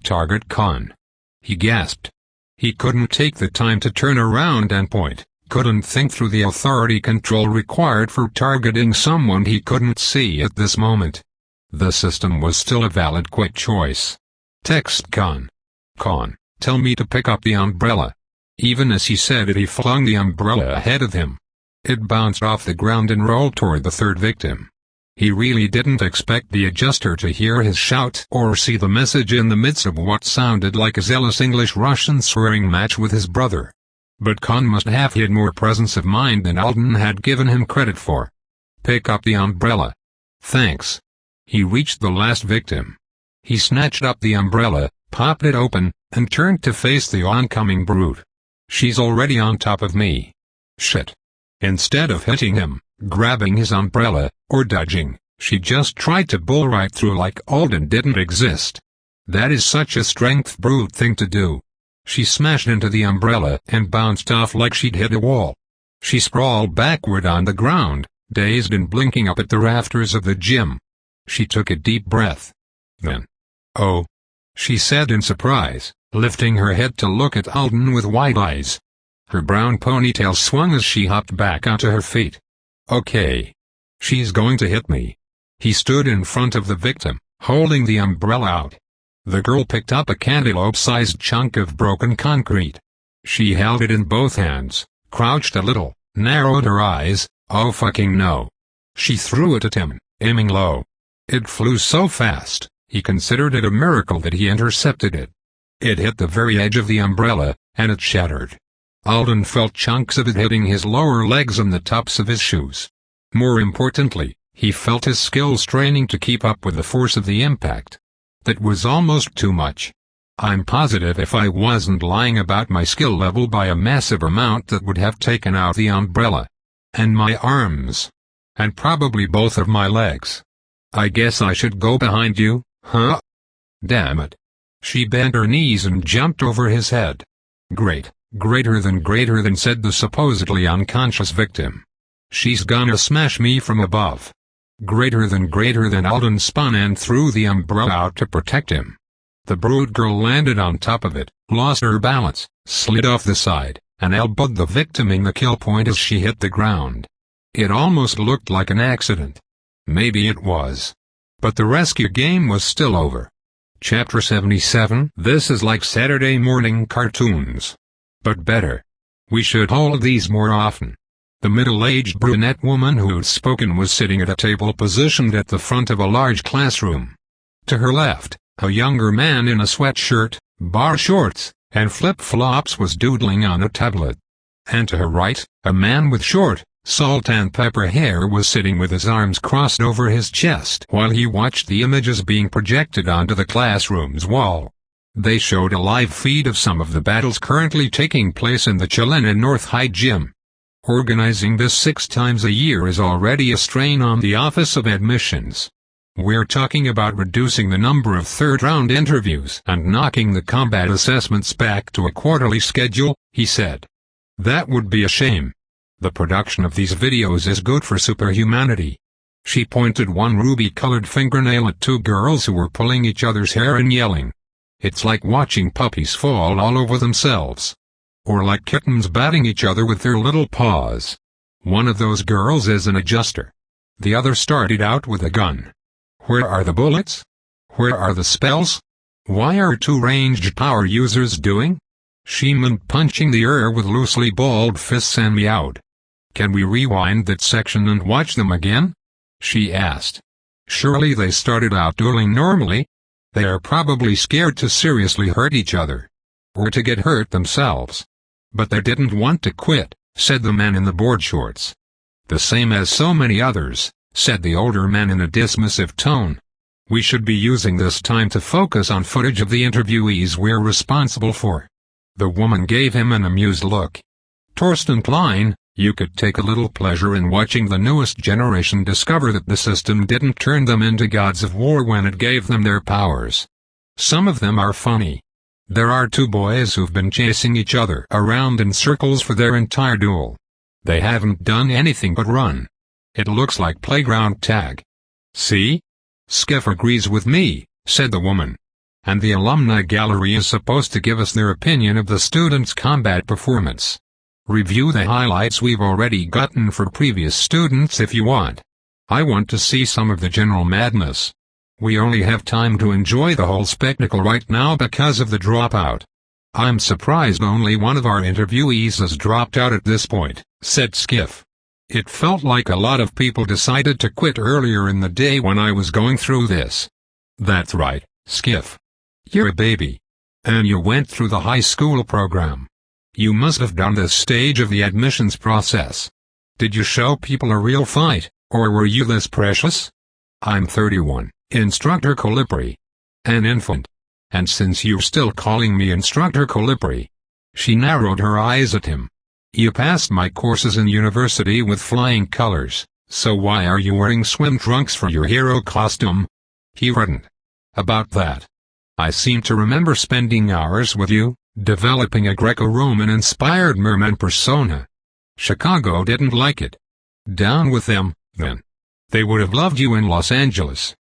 "Target Khan." He gasped. He couldn't take the time to turn around and point, couldn't think through the authority control required for targeting someone he couldn't see at this moment. The system was still a valid quick choice. Text Khan. "Khan, tell me to pick up the umbrella." Even as he said it, he flung the umbrella ahead of him. It bounced off the ground and rolled toward the third victim. He really didn't expect the adjuster to hear his shout or see the message in the midst of what sounded like a zealous English-Russian swearing match with his brother. But Khan must have had more presence of mind than Alden had given him credit for. "Pick up the umbrella." "Thanks." He reached the last victim. He snatched up the umbrella, popped it open, and turned to face the oncoming brute. "She's already on top of me." Shit. Instead of hitting him, grabbing his umbrella, or dodging, She just tried to bull right through like Alden didn't exist. That is such a strength brute thing to do. She smashed into the umbrella and bounced off like she'd hit a wall. She sprawled backward on the ground, dazed and blinking up at the rafters of the gym. She took a deep breath. Then, "Oh," she said in surprise, lifting her head to look at Alden with wide eyes. Her brown ponytail swung as she hopped back onto her feet. "Okay. She's going to hit me." He stood in front of the victim, holding the umbrella out. The girl picked up a cantaloupe-sized chunk of broken concrete. She held it in both hands, crouched a little, narrowed her eyes. "Oh fucking no." She threw it at him, aiming low. It flew so fast, he considered it a miracle that he intercepted it. It hit the very edge of the umbrella, and it shattered. Alden felt chunks of it hitting his lower legs and the tops of his shoes. More importantly, he felt his skill straining to keep up with the force of the impact. That was almost too much. I'm positive if I wasn't lying about my skill level by a massive amount, that would have taken out the umbrella. And my arms. And probably both of my legs. I guess I should go behind you, huh? Damn it. She bent her knees and jumped over his head. Great, greater than said the supposedly unconscious victim. She's gonna smash me from above. Greater than Alden spun and threw the umbrella out to protect him. The brood girl landed on top of it, lost her balance, slid off the side, and elbowed the victim in the kill point as she hit the ground. It almost looked like an accident. Maybe it was. But the rescue game was still over. Chapter 77. This is like Saturday morning cartoons. But better. We should hold these more often. The middle-aged brunette woman who'd spoken was sitting at a table positioned at the front of a large classroom. To her left, a younger man in a sweatshirt, bar shorts, and flip-flops was doodling on a tablet. And to her right, a man with short, salt and pepper hair was sitting with his arms crossed over his chest while he watched the images being projected onto the classroom's wall. They showed a live feed of some of the battles currently taking place in the Chilena North High Gym. Organizing this 6 times a year is already a strain on the Office of Admissions. We're talking about reducing the number of third-round interviews and knocking the combat assessments back to a quarterly schedule, he said. That would be a shame. The production of these videos is good for superhumanity. She pointed one ruby-colored fingernail at 2 girls who were pulling each other's hair and yelling. It's like watching puppies fall all over themselves. Or like kittens batting each other with their little paws. One of those girls is an adjuster. The other started out with a gun. Where are the bullets? Where are the spells? Why are 2 ranged power users doing? She meant punching the air with loosely balled fists and meowed. Can we rewind that section and watch them again? She asked. Surely they started out dueling normally. They are probably scared to seriously hurt each other. Or to get hurt themselves. But they didn't want to quit, said the man in the board shorts. The same as so many others, said the older man in a dismissive tone. We should be using this time to focus on footage of the interviewees we're responsible for. The woman gave him an amused look. Torsten Klein, you could take a little pleasure in watching the newest generation discover that the system didn't turn them into gods of war when it gave them their powers. Some of them are funny. There are 2 boys who've been chasing each other around in circles for their entire duel. They haven't done anything but run. It looks like playground tag. See? Skiff agrees with me, said the woman. And the alumni gallery is supposed to give us their opinion of the students' combat performance. Review the highlights we've already gotten for previous students if you want. I want to see some of the general madness. We only have time to enjoy the whole spectacle right now because of the dropout. I'm surprised only one of our interviewees has dropped out at this point, said Skiff. It felt like a lot of people decided to quit earlier in the day when I was going through this. That's right, Skiff. You're a baby. And you went through the high school program. You must have done this stage of the admissions process. Did you show people a real fight, or were you this precious? I'm 31. Instructor Colipri. An infant. And since you're still calling me Instructor Colipri. She narrowed her eyes at him. You passed my courses in university with flying colors, So why are you wearing swim trunks for your hero costume? He reddened. About that. I seem to remember spending hours with you, developing a Greco-Roman-inspired merman persona. Chicago didn't like it. Down with them, then. They would have loved you in Los Angeles.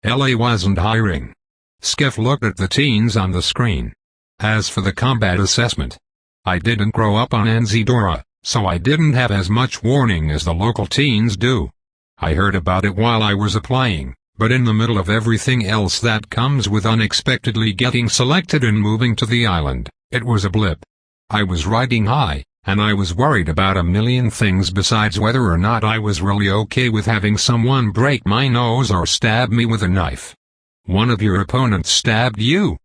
LA wasn't hiring. Skiff looked at the teens on the screen. As for the combat assessment, I didn't grow up on Anzidora, so I didn't have as much warning as the local teens do. I heard about it while I was applying, but in the middle of everything else that comes with unexpectedly getting selected and moving to the island, it was a blip. I was riding high, and I was worried about a million things besides whether or not I was really okay with having someone break my nose or stab me with a knife. One of your opponents stabbed you.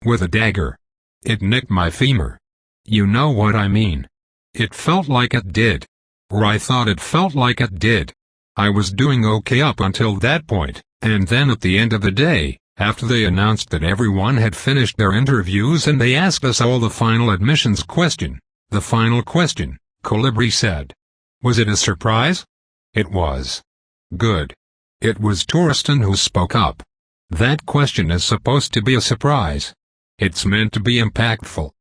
With a dagger. It nicked my femur. You know what I mean. It felt like it did. Or I thought it felt like it did. I was doing okay up until that point, and then at the end of the day, after they announced that everyone had finished their interviews and they asked us all the final admissions question. The final question, Colibri said. Was it a surprise? It was. Good. It was Torsten who spoke up. That question is supposed to be a surprise. It's meant to be impactful.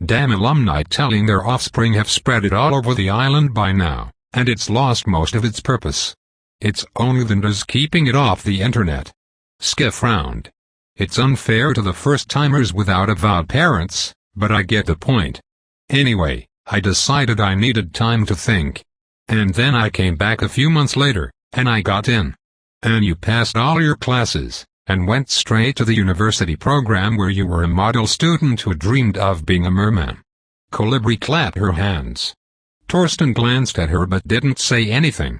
Damn alumni telling their offspring have spread it all over the island by now, and it's lost most of its purpose. It's only then does keeping it off the internet. Skiff frowned. It's unfair to the first-timers without avowed parents, but I get the point. Anyway, I decided I needed time to think. And then I came back a few months later, and I got in. And you passed all your classes, and went straight to the university program where you were a model student who dreamed of being a merman. Colibri clapped her hands. Torsten glanced at her but didn't say anything.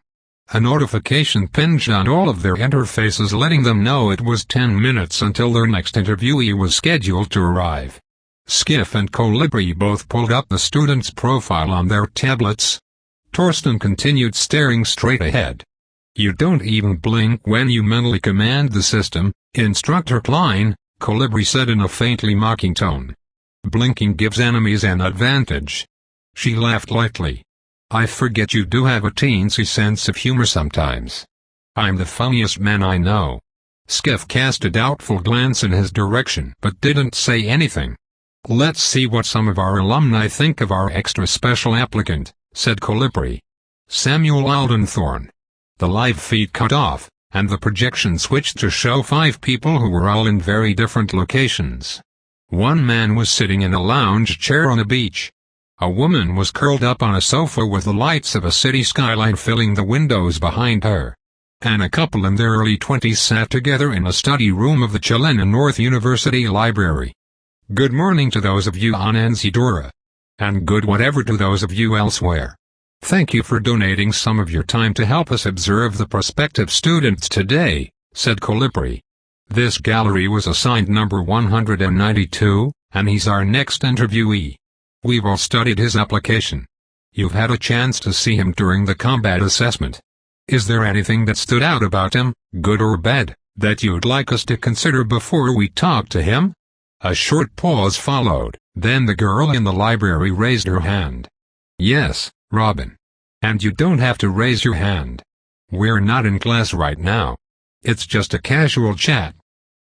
A notification pinged on all of their interfaces letting them know it was 10 minutes until their next interviewee was scheduled to arrive. Skiff and Colibri both pulled up the student's profile on their tablets. Torsten continued staring straight ahead. You don't even blink when you mentally command the system, Instructor Klein, Colibri said in a faintly mocking tone. Blinking gives enemies an advantage. She laughed lightly. I forget you do have a teensy sense of humor sometimes. I'm the funniest man I know. Skiff cast a doubtful glance in his direction but didn't say anything. Let's see what some of our alumni think of our extra special applicant, said Colibri. Samuel Aldenthorne. The live feed cut off, and the projection switched to show 5 people who were all in very different locations. One man was sitting in a lounge chair on a beach. A woman was curled up on a sofa with the lights of a city skyline filling the windows behind her. And a couple in their early 20s sat together in a study room of the Chilena North University Library. Good morning to those of you on Anzidora. And good whatever to those of you elsewhere. Thank you for donating some of your time to help us observe the prospective students today, said Colibri. This gallery was assigned number 192, and he's our next interviewee. We've all studied his application. You've had a chance to see him during the combat assessment. Is there anything that stood out about him, good or bad, that you'd like us to consider before we talk to him? A short pause followed, then the girl in the library raised her hand. Yes, Robin. And you don't have to raise your hand. We're not in class right now. It's just a casual chat.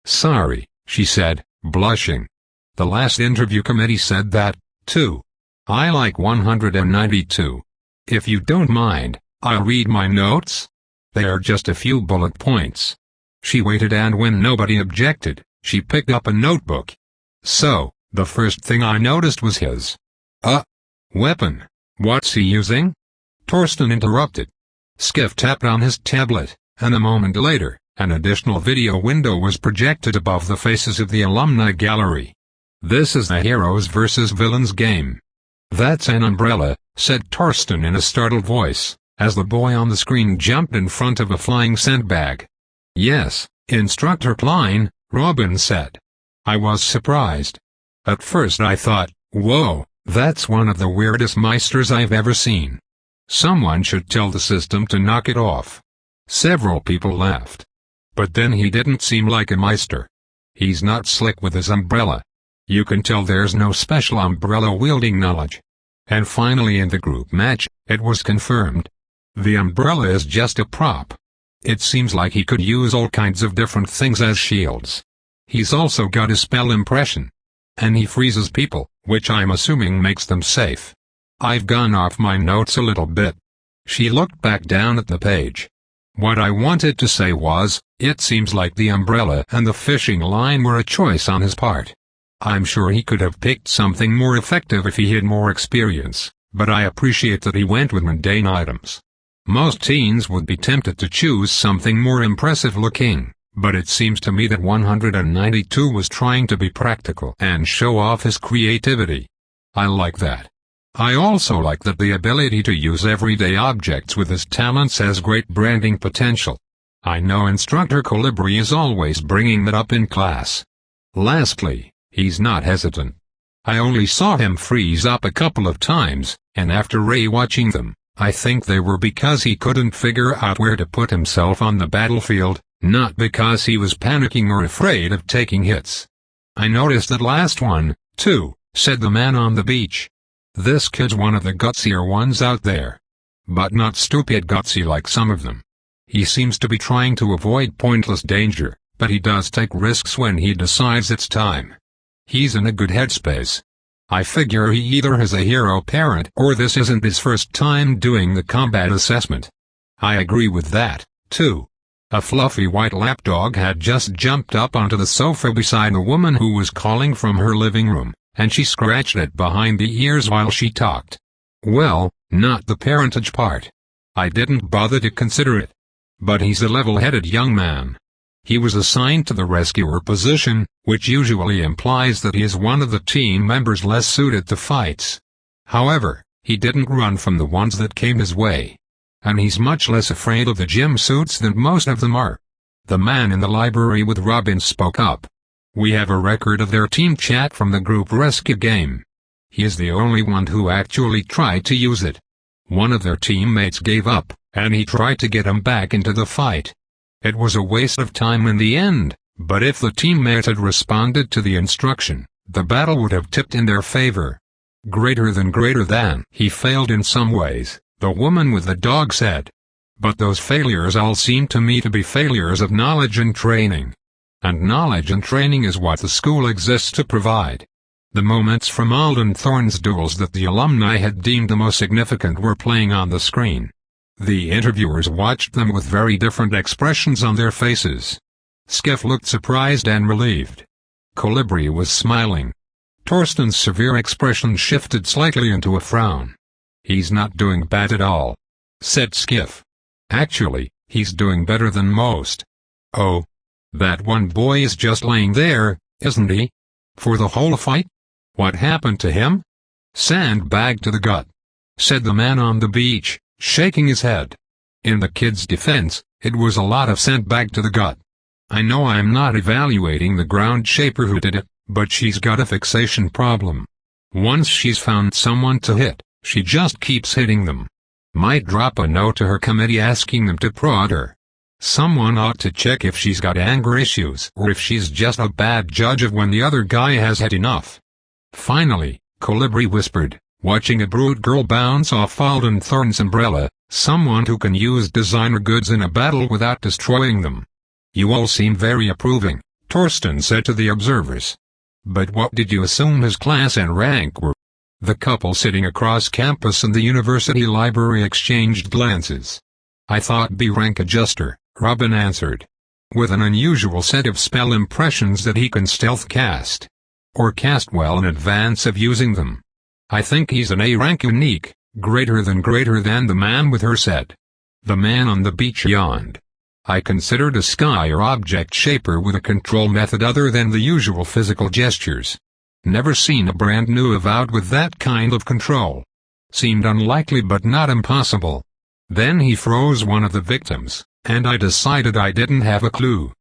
Sorry, she said, blushing. The last interview committee said that, too. I like 192. If you don't mind, I'll read my notes. They are just a few bullet points. She waited and when nobody objected, she picked up a notebook. So, the first thing I noticed was his weapon. What's he using? Torsten interrupted. Skiff tapped on his tablet, and a moment later, an additional video window was projected above the faces of the alumni gallery. This is the heroes versus villains game. That's an umbrella, said Torsten in a startled voice, as the boy on the screen jumped in front of a flying sandbag. Yes, Instructor Klein, Robin said. I was surprised. At first I thought, whoa. That's one of the weirdest meisters I've ever seen. Someone should tell the system to knock it off. Several people laughed. But then he didn't seem like a meister. He's not slick with his umbrella. You can tell there's no special umbrella-wielding knowledge. And finally in the group match, it was confirmed. The umbrella is just a prop. It seems like he could use all kinds of different things as shields. He's also got a spell impression. And he freezes people, which I'm assuming makes them safe. I've gone off my notes a little bit. She looked back down at the page. What I wanted to say was, it seems like the umbrella and the fishing line were a choice on his part. I'm sure he could have picked something more effective if he had more experience, but I appreciate that he went with mundane items. Most teens would be tempted to choose something more impressive looking, but it seems to me that 192 was trying to be practical and show off his creativity. I like that. I also like that the ability to use everyday objects with his talents has great branding potential. I know Instructor Colibri is always bringing that up in class. Lastly, he's not hesitant. I only saw him freeze up a couple of times, and after re-watching them, I think they were because he couldn't figure out where to put himself on the battlefield, not because he was panicking or afraid of taking hits. I noticed that last one, too, said the man on the beach. This kid's one of the gutsier ones out there. But not stupid gutsy like some of them. He seems to be trying to avoid pointless danger, but he does take risks when he decides it's time. He's in a good headspace. I figure he either has a hero parent or this isn't his first time doing the combat assessment. I agree with that, too. A fluffy white lapdog had just jumped up onto the sofa beside a woman who was calling from her living room, and she scratched it behind the ears while she talked. Well, not the parentage part. I didn't bother to consider it. But he's a level-headed young man. He was assigned to the rescuer position, which usually implies that he is one of the team members less suited to fights. However, he didn't run from the ones that came his way. And he's much less afraid of the gym suits than most of them are. The man in the library with Robin spoke up. We have a record of their team chat from the group rescue game. He is the only one who actually tried to use it. One of their teammates gave up, and he tried to get him back into the fight. It was a waste of time in the end, but if the teammate had responded to the instruction, the battle would have tipped in their favor. Greater than. He failed in some ways, the woman with the dog said. But those failures all seem to me to be failures of knowledge and training. And knowledge and training is what the school exists to provide. The moments from Alden Thorne's duels that the alumni had deemed the most significant were playing on the screen. The interviewers watched them with very different expressions on their faces. Skiff looked surprised and relieved. Colibri was smiling. Torsten's severe expression shifted slightly into a frown. He's not doing bad at all, said Skiff. Actually, he's doing better than most. Oh. That one boy is just laying there, isn't he? For the whole fight? What happened to him? Sandbag to the gut, said the man on the beach, shaking his head. In the kid's defense, it was a lot of sandbag to the gut. I know I'm not evaluating the ground shaper who did it, but she's got a fixation problem. Once she's found someone to hit, she just keeps hitting them. Might drop a note to her committee asking them to prod her. Someone ought to check if she's got anger issues or if she's just a bad judge of when the other guy has had enough. Finally, Colibri whispered, watching a brood girl bounce off Alden Thorne's umbrella, someone who can use designer goods in a battle without destroying them. You all seem very approving, Torsten said to the observers. But what did you assume his class and rank were? The couple sitting across campus and the university library exchanged glances. I thought B rank adjuster, Robin answered. With an unusual set of spell impressions that he can stealth cast. Or cast well in advance of using them. I think he's an A rank unique, greater than the man with her said. The man on the beach yawned. I considered a sky or object shaper with a control method other than the usual physical gestures. Never seen a brand new avowed with that kind of control. Seemed unlikely but not impossible. Then he froze one of the victims, and I decided I didn't have a clue.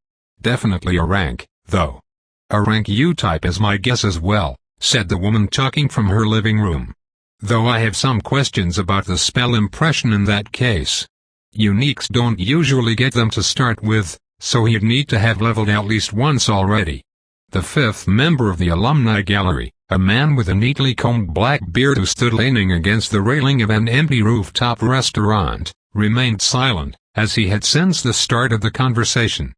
Definitely a rank, though. A rank U type is my guess as well, said the woman talking from her living room. Though I have some questions about the spell impression in that case. Uniques don't usually get them to start with, so he'd need to have leveled at least once already. The fifth member of the alumni gallery, a man with a neatly combed black beard who stood leaning against the railing of an empty rooftop restaurant, remained silent, as he had sensed the start of the conversation.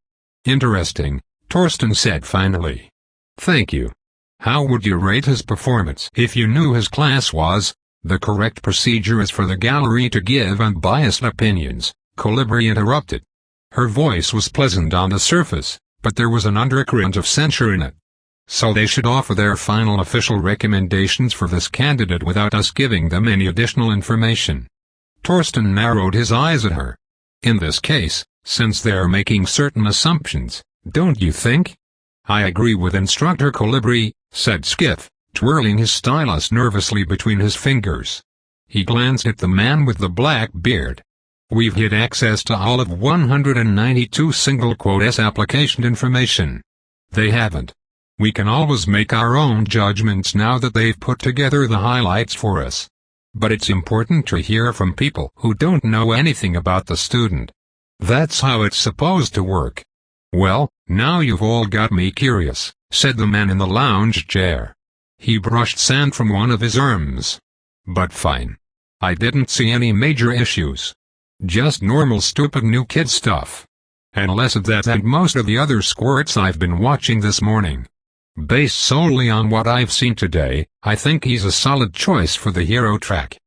"Interesting," Torsten said finally. "Thank you. How would you rate his performance if you knew his class was?" "The correct procedure is for the gallery to give unbiased opinions," Colibri interrupted. Her voice was pleasant on the surface, but there was an undercurrent of censure in it. "So they should offer their final official recommendations for this candidate without us giving them any additional information." Torsten narrowed his eyes at her. "In this case, since they're making certain assumptions, don't you think?" "I agree with Instructor Colibri," said Skiff, twirling his stylus nervously between his fingers. He glanced at the man with the black beard. "We've had access to all of 192 single quote S application information. They haven't. We can always make our own judgments now that they've put together the highlights for us. But it's important to hear from people who don't know anything about the student. That's how it's supposed to work." "Well, now you've all got me curious," said the man in the lounge chair. He brushed sand from one of his arms. "But fine. I didn't see any major issues. Just normal stupid new kid stuff. And less of that than most of the other squirts I've been watching this morning. Based solely on what I've seen today, I think he's a solid choice for the hero track.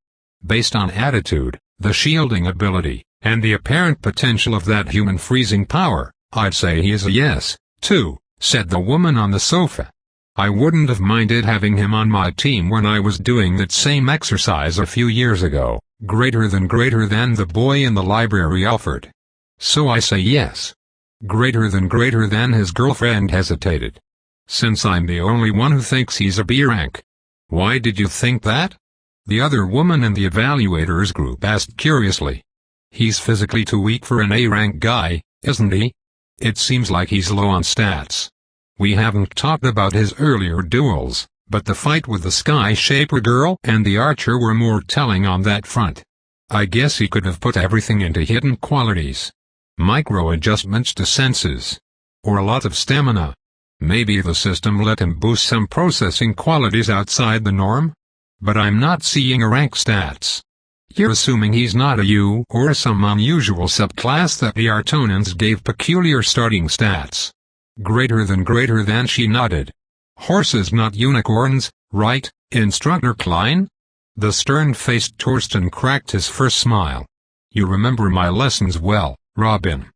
Based on attitude, the shielding ability, and the apparent potential of that human freezing power, I'd say he is a yes, too," said the woman on the sofa. "I wouldn't have minded having him on my team when I was doing that same exercise a few years ago, greater than the boy in the library offered. So I say yes. Greater than his girlfriend hesitated. Since I'm the only one who thinks he's a B rank." "Why did you think that?" the other woman in the evaluators group asked curiously. "He's physically too weak for an A rank guy, isn't he? It seems like he's low on stats. We haven't talked about his earlier duels, but the fight with the Sky Shaper girl and the Archer were more telling on that front. I guess he could have put everything into hidden qualities. Micro adjustments to senses. Or a lot of stamina. Maybe the system let him boost some processing qualities outside the norm? But I'm not seeing a rank stats. You're assuming he's not a U or some unusual subclass that the Artonans gave peculiar starting stats. Greater than she nodded. Horses not unicorns, right, Instructor Klein? The stern-faced Torsten cracked his first smile. You remember my lessons well, Robin.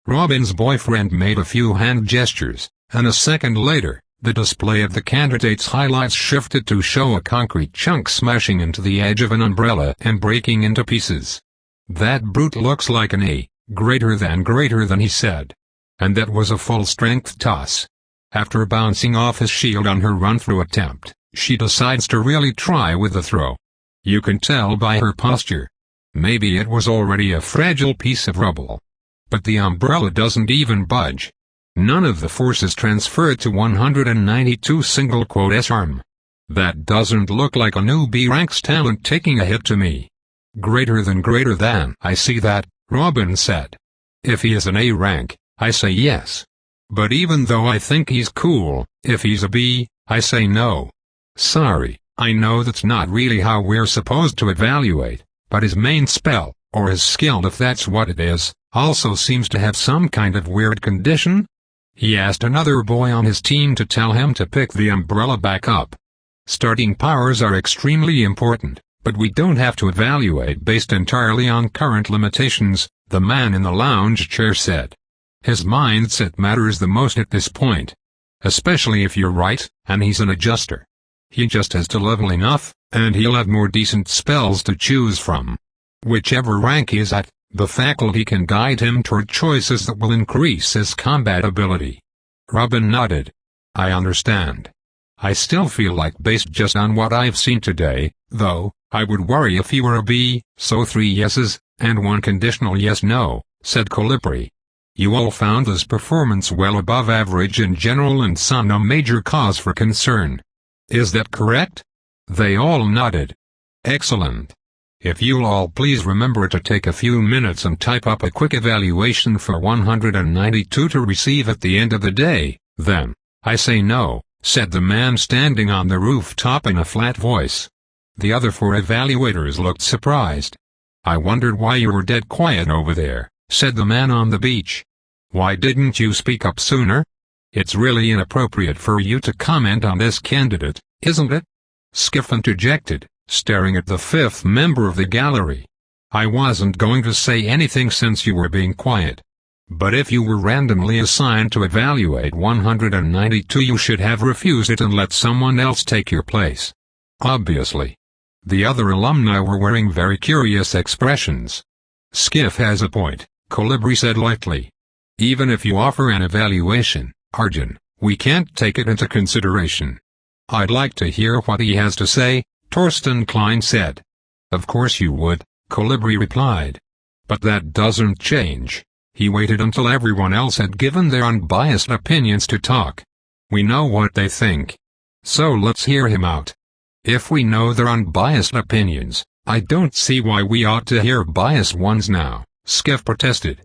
Robin's boyfriend made a few hand gestures, and a second later, the display of the candidate's highlights shifted to show a concrete chunk smashing into the edge of an umbrella and breaking into pieces. That brute looks like an A, greater than he said. And that was a full-strength toss. After bouncing off his shield on her run-through attempt, she decides to really try with the throw. You can tell by her posture. Maybe it was already a fragile piece of rubble. But the umbrella doesn't even budge. None of the forces transferred to 192 single quote S-arm. That doesn't look like a new B-rank's talent taking a hit to me. Greater than, I see that, Robin said. If he is an A rank, I say yes. But even though I think he's cool, if he's a B, I say no. Sorry, I know that's not really how we're supposed to evaluate, but his main spell, or his skill if that's what it is, also seems to have some kind of weird condition. He asked another boy on his team to tell him to pick the umbrella back up. Starting powers are extremely important, but we don't have to evaluate based entirely on current limitations, the man in the lounge chair said. His mindset matters the most at this point. Especially if you're right, and he's an adjuster. He just has to level enough, and he'll have more decent spells to choose from. Whichever rank he's at, the faculty can guide him toward choices that will increase his combat ability. Robin nodded. I understand. I still feel like based just on what I've seen today, though, I would worry if he were a B, so 3 yeses, and 1 conditional yes-no, said Colibri. You all found this performance well above average in general and saw no major cause for concern. Is that correct? They all nodded. Excellent. If you'll all please remember to take a few minutes and type up a quick evaluation for 192 to receive at the end of the day, then, I say no, said the man standing on the rooftop in a flat voice. The other 4 evaluators looked surprised. I wondered why you were dead quiet over there, said the man on the beach. Why didn't you speak up sooner? It's really inappropriate for you to comment on this candidate, isn't it? Skiff interjected, staring at the fifth member of the gallery. I wasn't going to say anything since you were being quiet. But if you were randomly assigned to evaluate 192, you should have refused it and let someone else take your place. Obviously. The other alumni were wearing very curious expressions. Skiff has a point, Colibri said lightly. Even if you offer an evaluation, Arjun, we can't take it into consideration. I'd like to hear what he has to say, Torsten Klein said. Of course you would, Colibri replied. But that doesn't change. He waited until everyone else had given their unbiased opinions to talk. We know what they think. So let's hear him out. If we know their unbiased opinions, I don't see why we ought to hear biased ones now, Skiff protested.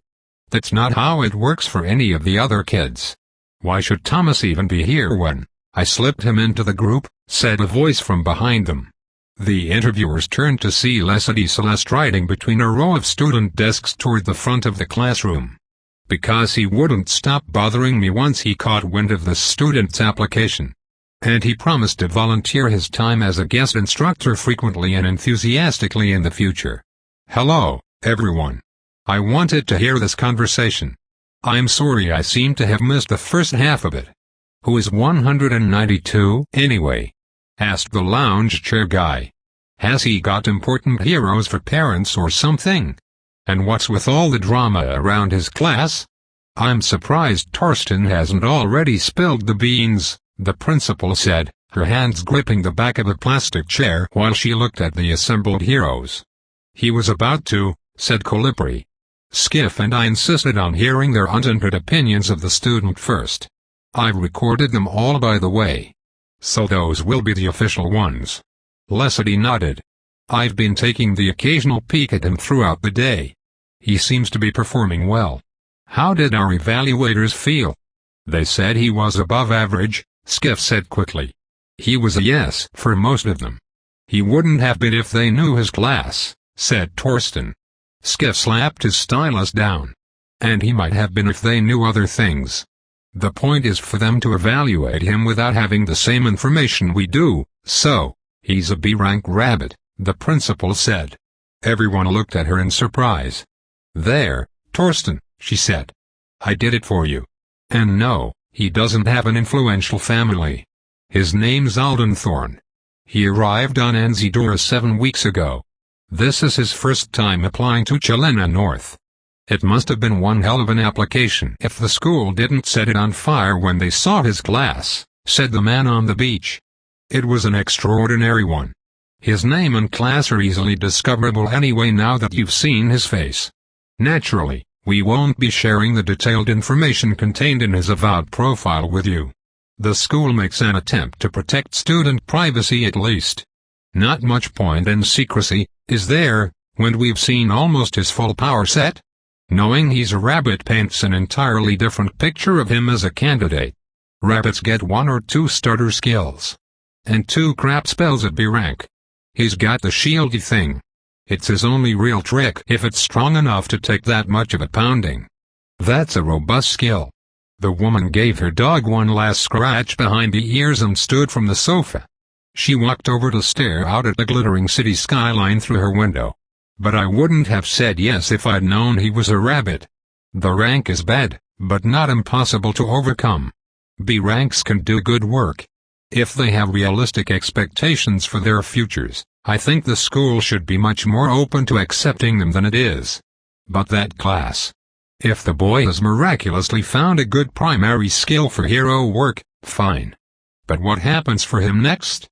That's not how it works for any of the other kids. Why should Thomas even be here when I slipped him into the group, said a voice from behind them. The interviewers turned to see Leslie Celeste riding between a row of student desks toward the front of the classroom. Because he wouldn't stop bothering me once he caught wind of the student's application. And he promised to volunteer his time as a guest instructor frequently and enthusiastically in the future. Hello, everyone. I wanted to hear this conversation. I'm sorry I seem to have missed the first half of it. Who is 192, anyway? Asked the lounge chair guy. Has he got important heroes for parents or something? And what's with all the drama around his class? I'm surprised Torsten hasn't already spilled the beans, the principal said, her hands gripping the back of a plastic chair while she looked at the assembled heroes. He was about to, said Colibri. Skiff and I insisted on hearing their untinted opinions of the student first. I've recorded them all, by the way. So those will be the official ones. Leslie nodded. I've been taking the occasional peek at him throughout the day. He seems to be performing well. How did our evaluators feel? They said he was above average, Skiff said quickly. He was a yes for most of them. He wouldn't have been if they knew his class, said Torsten. Skiff slapped his stylus down. And he might have been if they knew other things. The point is for them to evaluate him without having the same information we do, so, he's a B-rank rabbit, the principal said. Everyone looked at her in surprise. There, Torsten, she said. I did it for you. And no, he doesn't have an influential family. His name's Alden Thorne. He arrived on Anzidora 7 weeks ago. This is his first time applying to Chelena North. It must have been one hell of an application if the school didn't set it on fire when they saw his class, said the man on the beach. It was an extraordinary one. His name and class are easily discoverable anyway now that you've seen his face. Naturally, we won't be sharing the detailed information contained in his avowed profile with you. The school makes an attempt to protect student privacy at least. Not much point in secrecy, is there, when we've seen almost his full power set? Knowing he's a rabbit paints an entirely different picture of him as a candidate. Rabbits get 1 or 2 starter skills. And 2 crap spells at B rank. He's got the shieldy thing. It's his only real trick if it's strong enough to take that much of a pounding. That's a robust skill. The woman gave her dog one last scratch behind the ears and stood from the sofa. She walked over to stare out at the glittering city skyline through her window. But I wouldn't have said yes if I'd known he was a rabbit. The rank is bad, but not impossible to overcome. B ranks can do good work. If they have realistic expectations for their futures, I think the school should be much more open to accepting them than it is. But that class. If the boy has miraculously found a good primary skill for hero work, fine. But what happens for him next?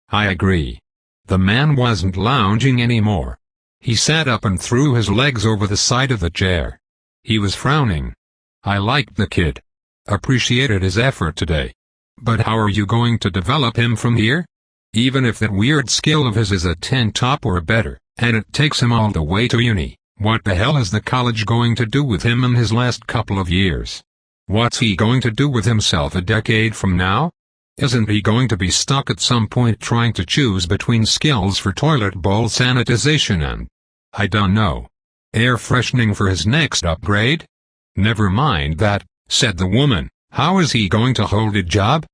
I agree. The man wasn't lounging anymore. He sat up and threw his legs over the side of the chair. He was frowning. I liked the kid. Appreciated his effort today. But how are you going to develop him from here? Even if that weird skill of his is a 10 top or better, and it takes him all the way to uni, what the hell is the college going to do with him in his last couple of years? What's he going to do with himself a decade from now? Isn't he going to be stuck at some point trying to choose between skills for toilet bowl sanitization and I don't know. Air freshening for his next upgrade? Never mind that, said the woman. How is he going to hold a job?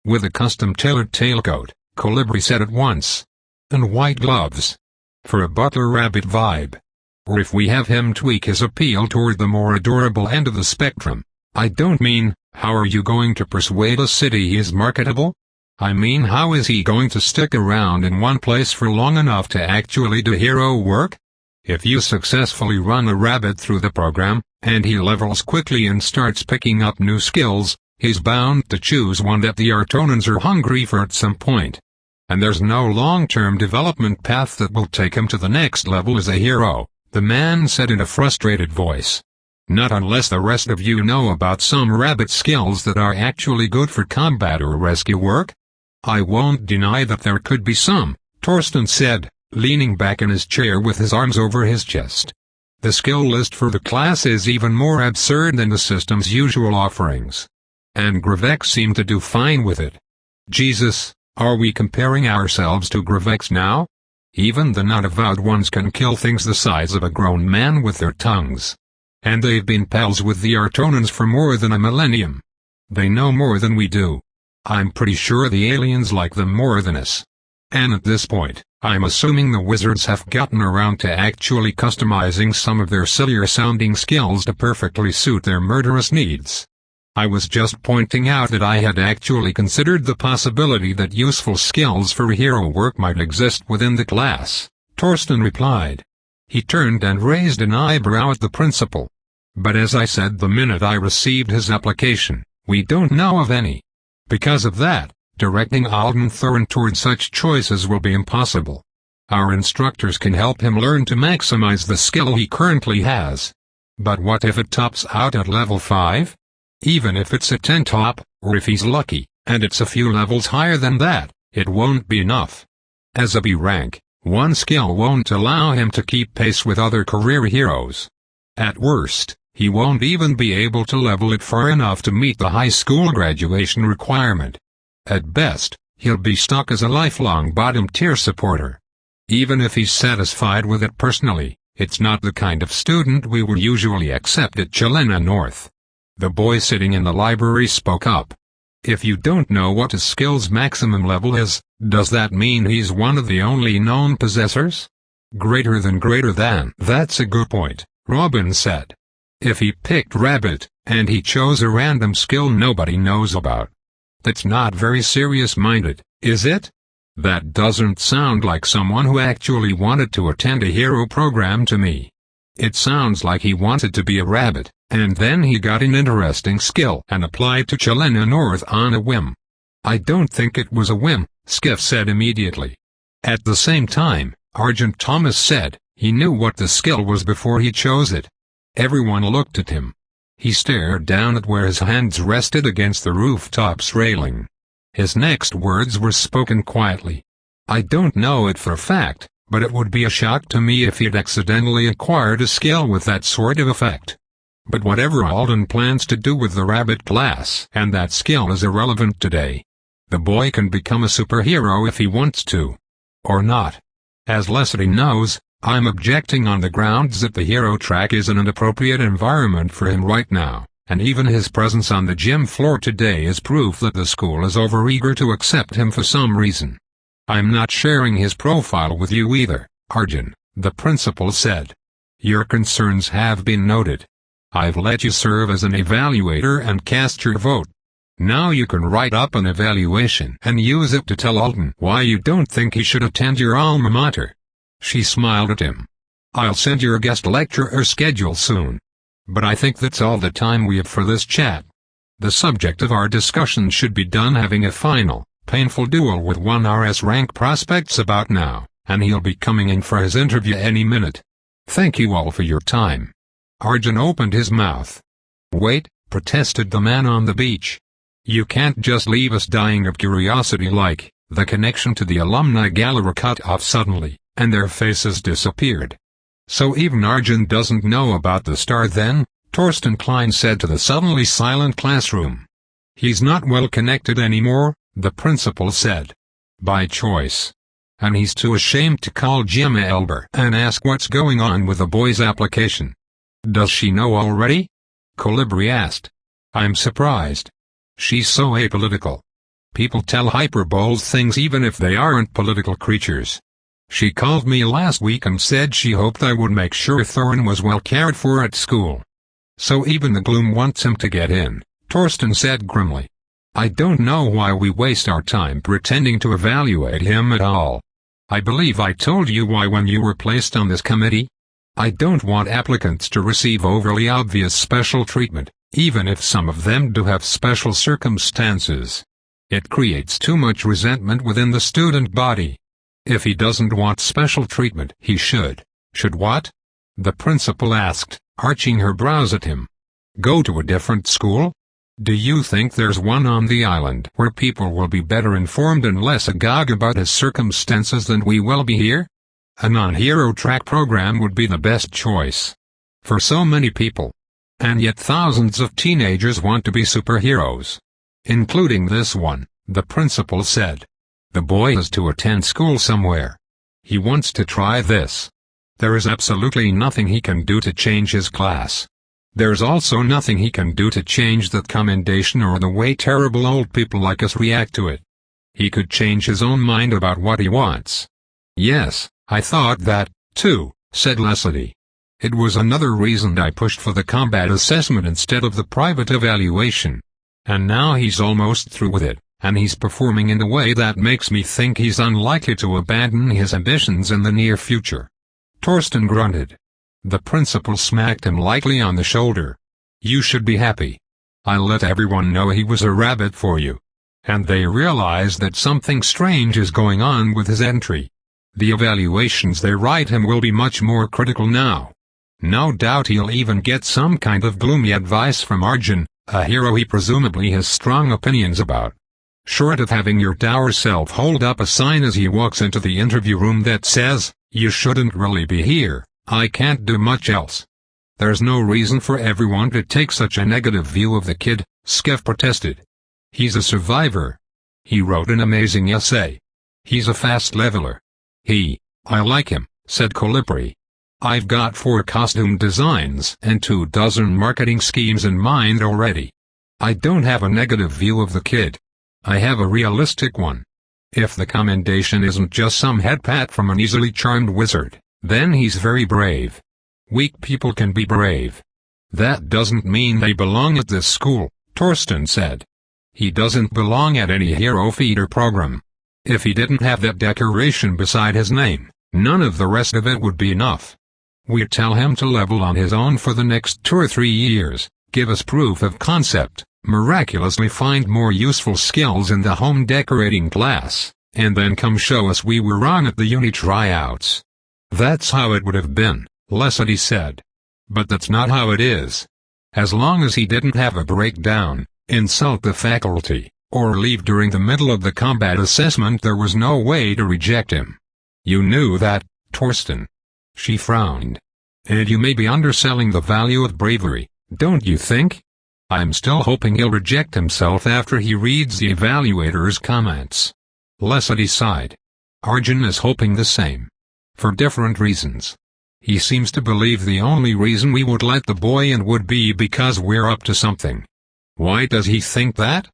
With a custom-tailored tailcoat, Colibri said at once. And white gloves. For a butler rabbit vibe. Or if we have him tweak his appeal toward the more adorable end of the spectrum. I don't mean, how are you going to persuade a city he is marketable? I mean, how is he going to stick around in one place for long enough to actually do hero work? If you successfully run a rabbit through the program, and he levels quickly and starts picking up new skills, he's bound to choose one that the Artonans are hungry for at some point. And there's no long-term development path that will take him to the next level as a hero, the man said in a frustrated voice. Not unless the rest of you know about some rabbit skills that are actually good for combat or rescue work. I won't deny that there could be some, Torsten said, leaning back in his chair with his arms over his chest. The skill list for the class is even more absurd than the system's usual offerings. And Gravex seemed to do fine with it. Jesus, are we comparing ourselves to Gravex now? Even the not-avowed ones can kill things the size of a grown man with their tongues. And they've been pals with the Artonans for more than a millennium. They know more than we do. I'm pretty sure the aliens like them more than us. And at this point, I'm assuming the wizards have gotten around to actually customizing some of their sillier-sounding skills to perfectly suit their murderous needs. I was just pointing out that I had actually considered the possibility that useful skills for hero work might exist within the class, Torsten replied. He turned and raised an eyebrow at the principal. But as I said the minute I received his application, we don't know of any. Because of that, directing Alden Thorin toward such choices will be impossible. Our instructors can help him learn to maximize the skill he currently has. But what if it tops out at level 5? Even if it's a 10 top, or if he's lucky, and it's a few levels higher than that, it won't be enough. As a B rank, one skill won't allow him to keep pace with other career heroes. At worst, he won't even be able to level it far enough to meet the high school graduation requirement. At best, he'll be stuck as a lifelong bottom-tier supporter. Even if he's satisfied with it personally, it's not the kind of student we would usually accept at Chelena North. The boy sitting in the library spoke up. If you don't know what his skill's maximum level is, does that mean he's one of the only known possessors? Greater than. That's a good point, Robin said. If he picked rabbit, and he chose a random skill nobody knows about. That's not very serious-minded, is it? That doesn't sound like someone who actually wanted to attend a hero program to me. It sounds like he wanted to be a rabbit, and then he got an interesting skill and applied to Chelena North on a whim. I don't think it was a whim, Skiff said immediately. At the same time, Argent Thomas said, he knew what the skill was before he chose it. Everyone looked at him. He stared down at where his hands rested against the rooftop's railing. His next words were spoken quietly. I don't know it for a fact, but it would be a shock to me if he'd accidentally acquired a skill with that sort of effect. But whatever Alden plans to do with the rabbit class and that skill is irrelevant today. The boy can become a superhero if he wants to. Or not. As Leslie knows, I'm objecting on the grounds that the hero track is an inappropriate environment for him right now, and even his presence on the gym floor today is proof that the school is overeager to accept him for some reason. I'm not sharing his profile with you either, Arjun, the principal said. Your concerns have been noted. I've let you serve as an evaluator and cast your vote. Now you can write up an evaluation and use it to tell Alden why you don't think he should attend your alma mater. She smiled at him. I'll send your guest lecturer schedule soon. But I think that's all the time we have for this chat. The subject of our discussion should be done having a final, painful duel with one RS rank prospects about now, and he'll be coming in for his interview any minute. Thank you all for your time. Arjun opened his mouth. Wait, protested the man on the beach. You can't just leave us dying of curiosity like, the connection to the alumni gallery cut off suddenly, and their faces disappeared. So even Arjun doesn't know about the star then? Torsten Klein said to the suddenly silent classroom. He's not well connected anymore, the principal said. By choice. and he's too ashamed to call Gemma Elber and ask what's going on with the boy's application. Does she know already? Colibri asked. I'm surprised. She's so apolitical. People tell hyperboles things even if they aren't political creatures. She called me last week and said she hoped I would make sure Thorin was well cared for at school. So even the gloom wants him to get in, Torsten said grimly. I don't know why we waste our time pretending to evaluate him at all. I believe I told you why when you were placed on this committee. I don't want applicants to receive overly obvious special treatment, even if some of them do have special circumstances. It creates too much resentment within the student body. If he doesn't want special treatment, he should. Should what? The principal asked, arching her brows at him. Go to a different school? Do you think there's one on the island where people will be better informed and less agog about his circumstances than we will be here? A non-hero track program would be the best choice. For so many people. And yet thousands of teenagers want to be superheroes. Including this one, the principal said. The boy is to attend school somewhere. He wants to try this. There is absolutely nothing he can do to change his class. There's also nothing he can do to change that commendation or the way terrible old people like us react to it. He could change his own mind about what he wants. Yes, I thought that, too, said Leslie. It was another reason I pushed for the combat assessment instead of the private evaluation. And now he's almost through with it, and he's performing in a way that makes me think he's unlikely to abandon his ambitions in the near future. Torsten grunted. The principal smacked him lightly on the shoulder. You should be happy. I let everyone know he was a rabbit for you. And they realize that something strange is going on with his entry. The evaluations they write him will be much more critical now. No doubt he'll even get some kind of gloomy advice from Arjun, a hero he presumably has strong opinions about. Short of having your dour self hold up a sign as he walks into the interview room that says, you shouldn't really be here, I can't do much else. There's no reason for everyone to take such a negative view of the kid, Skev protested. He's a survivor. He wrote an amazing essay. He's a fast leveler. I like him, said Colibri. I've got 4 costume designs and 24 marketing schemes in mind already. I don't have a negative view of the kid. I have a realistic one. If the commendation isn't just some head pat from an easily charmed wizard, then he's very brave. Weak people can be brave. That doesn't mean they belong at this school, Torsten said. He doesn't belong at any hero feeder program. If he didn't have that decoration beside his name, none of the rest of it would be enough. We'd tell him to level on his own for the next 2 or 3 years, give us proof of concept, miraculously find more useful skills in the home decorating class, and then come show us we were wrong at the uni tryouts. That's how it would have been, Leslie said. But that's not how it is. As long as he didn't have a breakdown, insult the faculty, or leave during the middle of the combat assessment, there was no way to reject him. You knew that, Torsten. She frowned. And you may be underselling the value of bravery, don't you think? I'm still hoping he'll reject himself after he reads the evaluator's comments. Leslie sighed. Arjun is hoping the same. For different reasons. He seems to believe the only reason we would let the boy in would be because we're up to something. Why does he think that?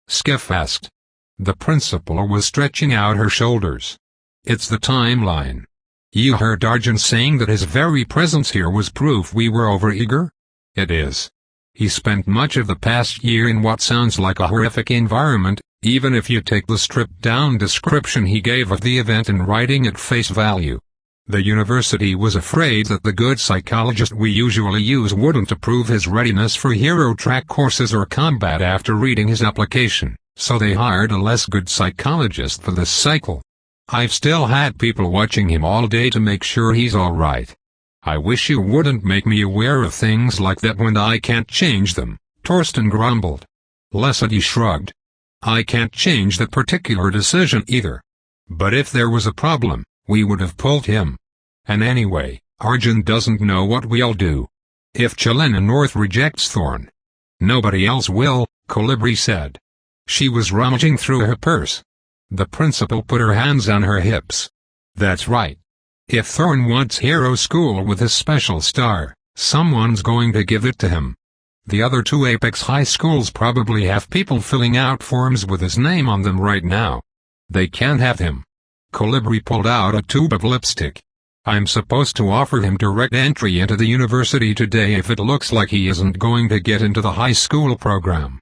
Skev asked. The principal was stretching out her shoulders. It's the timeline. You heard Arjun saying that his very presence here was proof we were overeager? It is. He spent much of the past year in what sounds like a horrific environment, even if you take the stripped-down description he gave of the event and writing at face value. The university was afraid that the good psychologist we usually use wouldn't approve his readiness for hero track courses or combat after reading his application, so they hired a less good psychologist for this cycle. I've still had people watching him all day to make sure he's alright. I wish you wouldn't make me aware of things like that when I can't change them, Torsten grumbled. Leslie shrugged. I can't change that particular decision either. But if there was a problem, we would have pulled him. And anyway, Arjun doesn't know what we'll do. If Chelena North rejects Thorn, nobody else will, Colibri said. She was rummaging through her purse. The principal put her hands on her hips. That's right. If Thorn wants hero school with his special star, someone's going to give it to him. The other two Apex high schools probably have people filling out forms with his name on them right now. They can't have him. Colibri pulled out a tube of lipstick. I'm supposed to offer him direct entry into the university today if it looks like he isn't going to get into the high school program.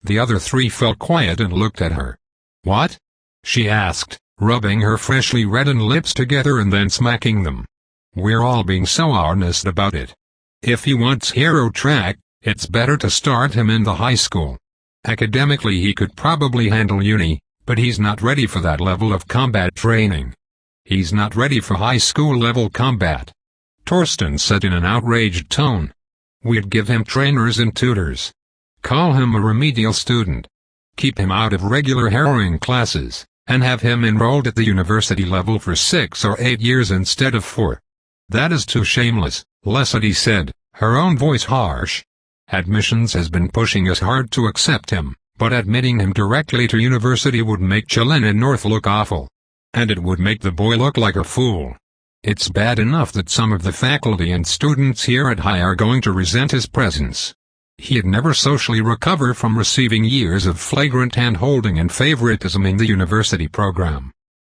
The other three fell quiet and looked at her. What? She asked, rubbing her freshly reddened lips together and then smacking them. We're all being so earnest about it. If he wants hero track, it's better to start him in the high school. Academically he could probably handle uni, but he's not ready for that level of combat training. He's not ready for high school level combat. Torsten said in an outraged tone. We'd give him trainers and tutors. Call him a remedial student. Keep him out of regular harrowing classes, and have him enrolled at the university level for 6 or 8 years instead of 4. That is too shameless, Leslie said, her own voice harsh. Admissions has been pushing us hard to accept him, but admitting him directly to university would make Chilena North look awful. And it would make the boy look like a fool. It's bad enough that some of the faculty and students here at High are going to resent his presence. He'd never socially recover from receiving years of flagrant hand-holding and favoritism in the university program.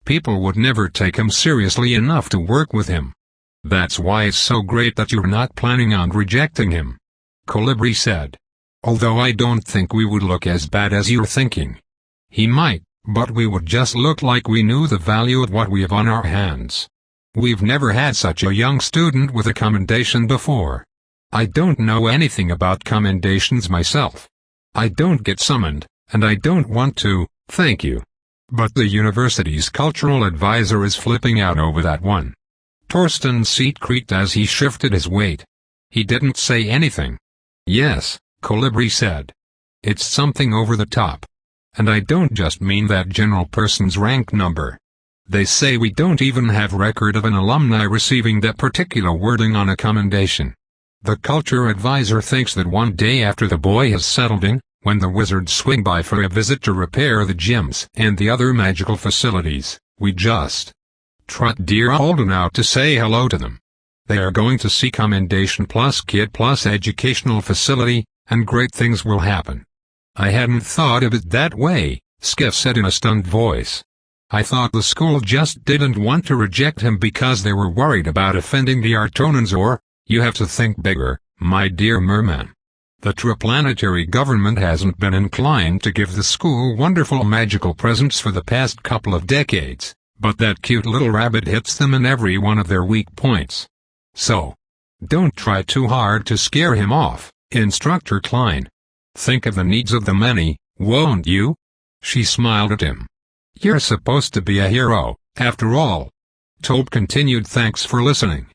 People would never take him seriously enough to work with him. That's why it's so great that you're not planning on rejecting him. Colibri said. Although I don't think we would look as bad as you're thinking. He might, but we would just look like we knew the value of what we have on our hands. We've never had such a young student with a commendation before. I don't know anything about commendations myself. I don't get summoned, and I don't want to, thank you. But the university's cultural advisor is flipping out over that one. Torsten's seat creaked as he shifted his weight. He didn't say anything. Yes, Colibri said. It's something over the top. And I don't just mean that general person's rank number. They say we don't even have record of an alumni receiving that particular wording on a commendation. The culture advisor thinks that one day after the boy has settled in, when the wizards swing by for a visit to repair the gyms and the other magical facilities, we just trot dear Alden out to say hello to them. They are going to see commendation plus kid plus educational facility, and great things will happen. I hadn't thought of it that way, Skiff said in a stunned voice. I thought the school just didn't want to reject him because they were worried about offending the Artonans or, you have to think bigger, my dear merman. The Triplanetary government hasn't been inclined to give the school wonderful magical presents for the past couple of decades, but that cute little rabbit hits them in every one of their weak points. So, don't try too hard to scare him off, Instructor Klein. Think of the needs of the many, won't you? She smiled at him. You're supposed to be a hero, after all. Tobe continued. Thanks for listening.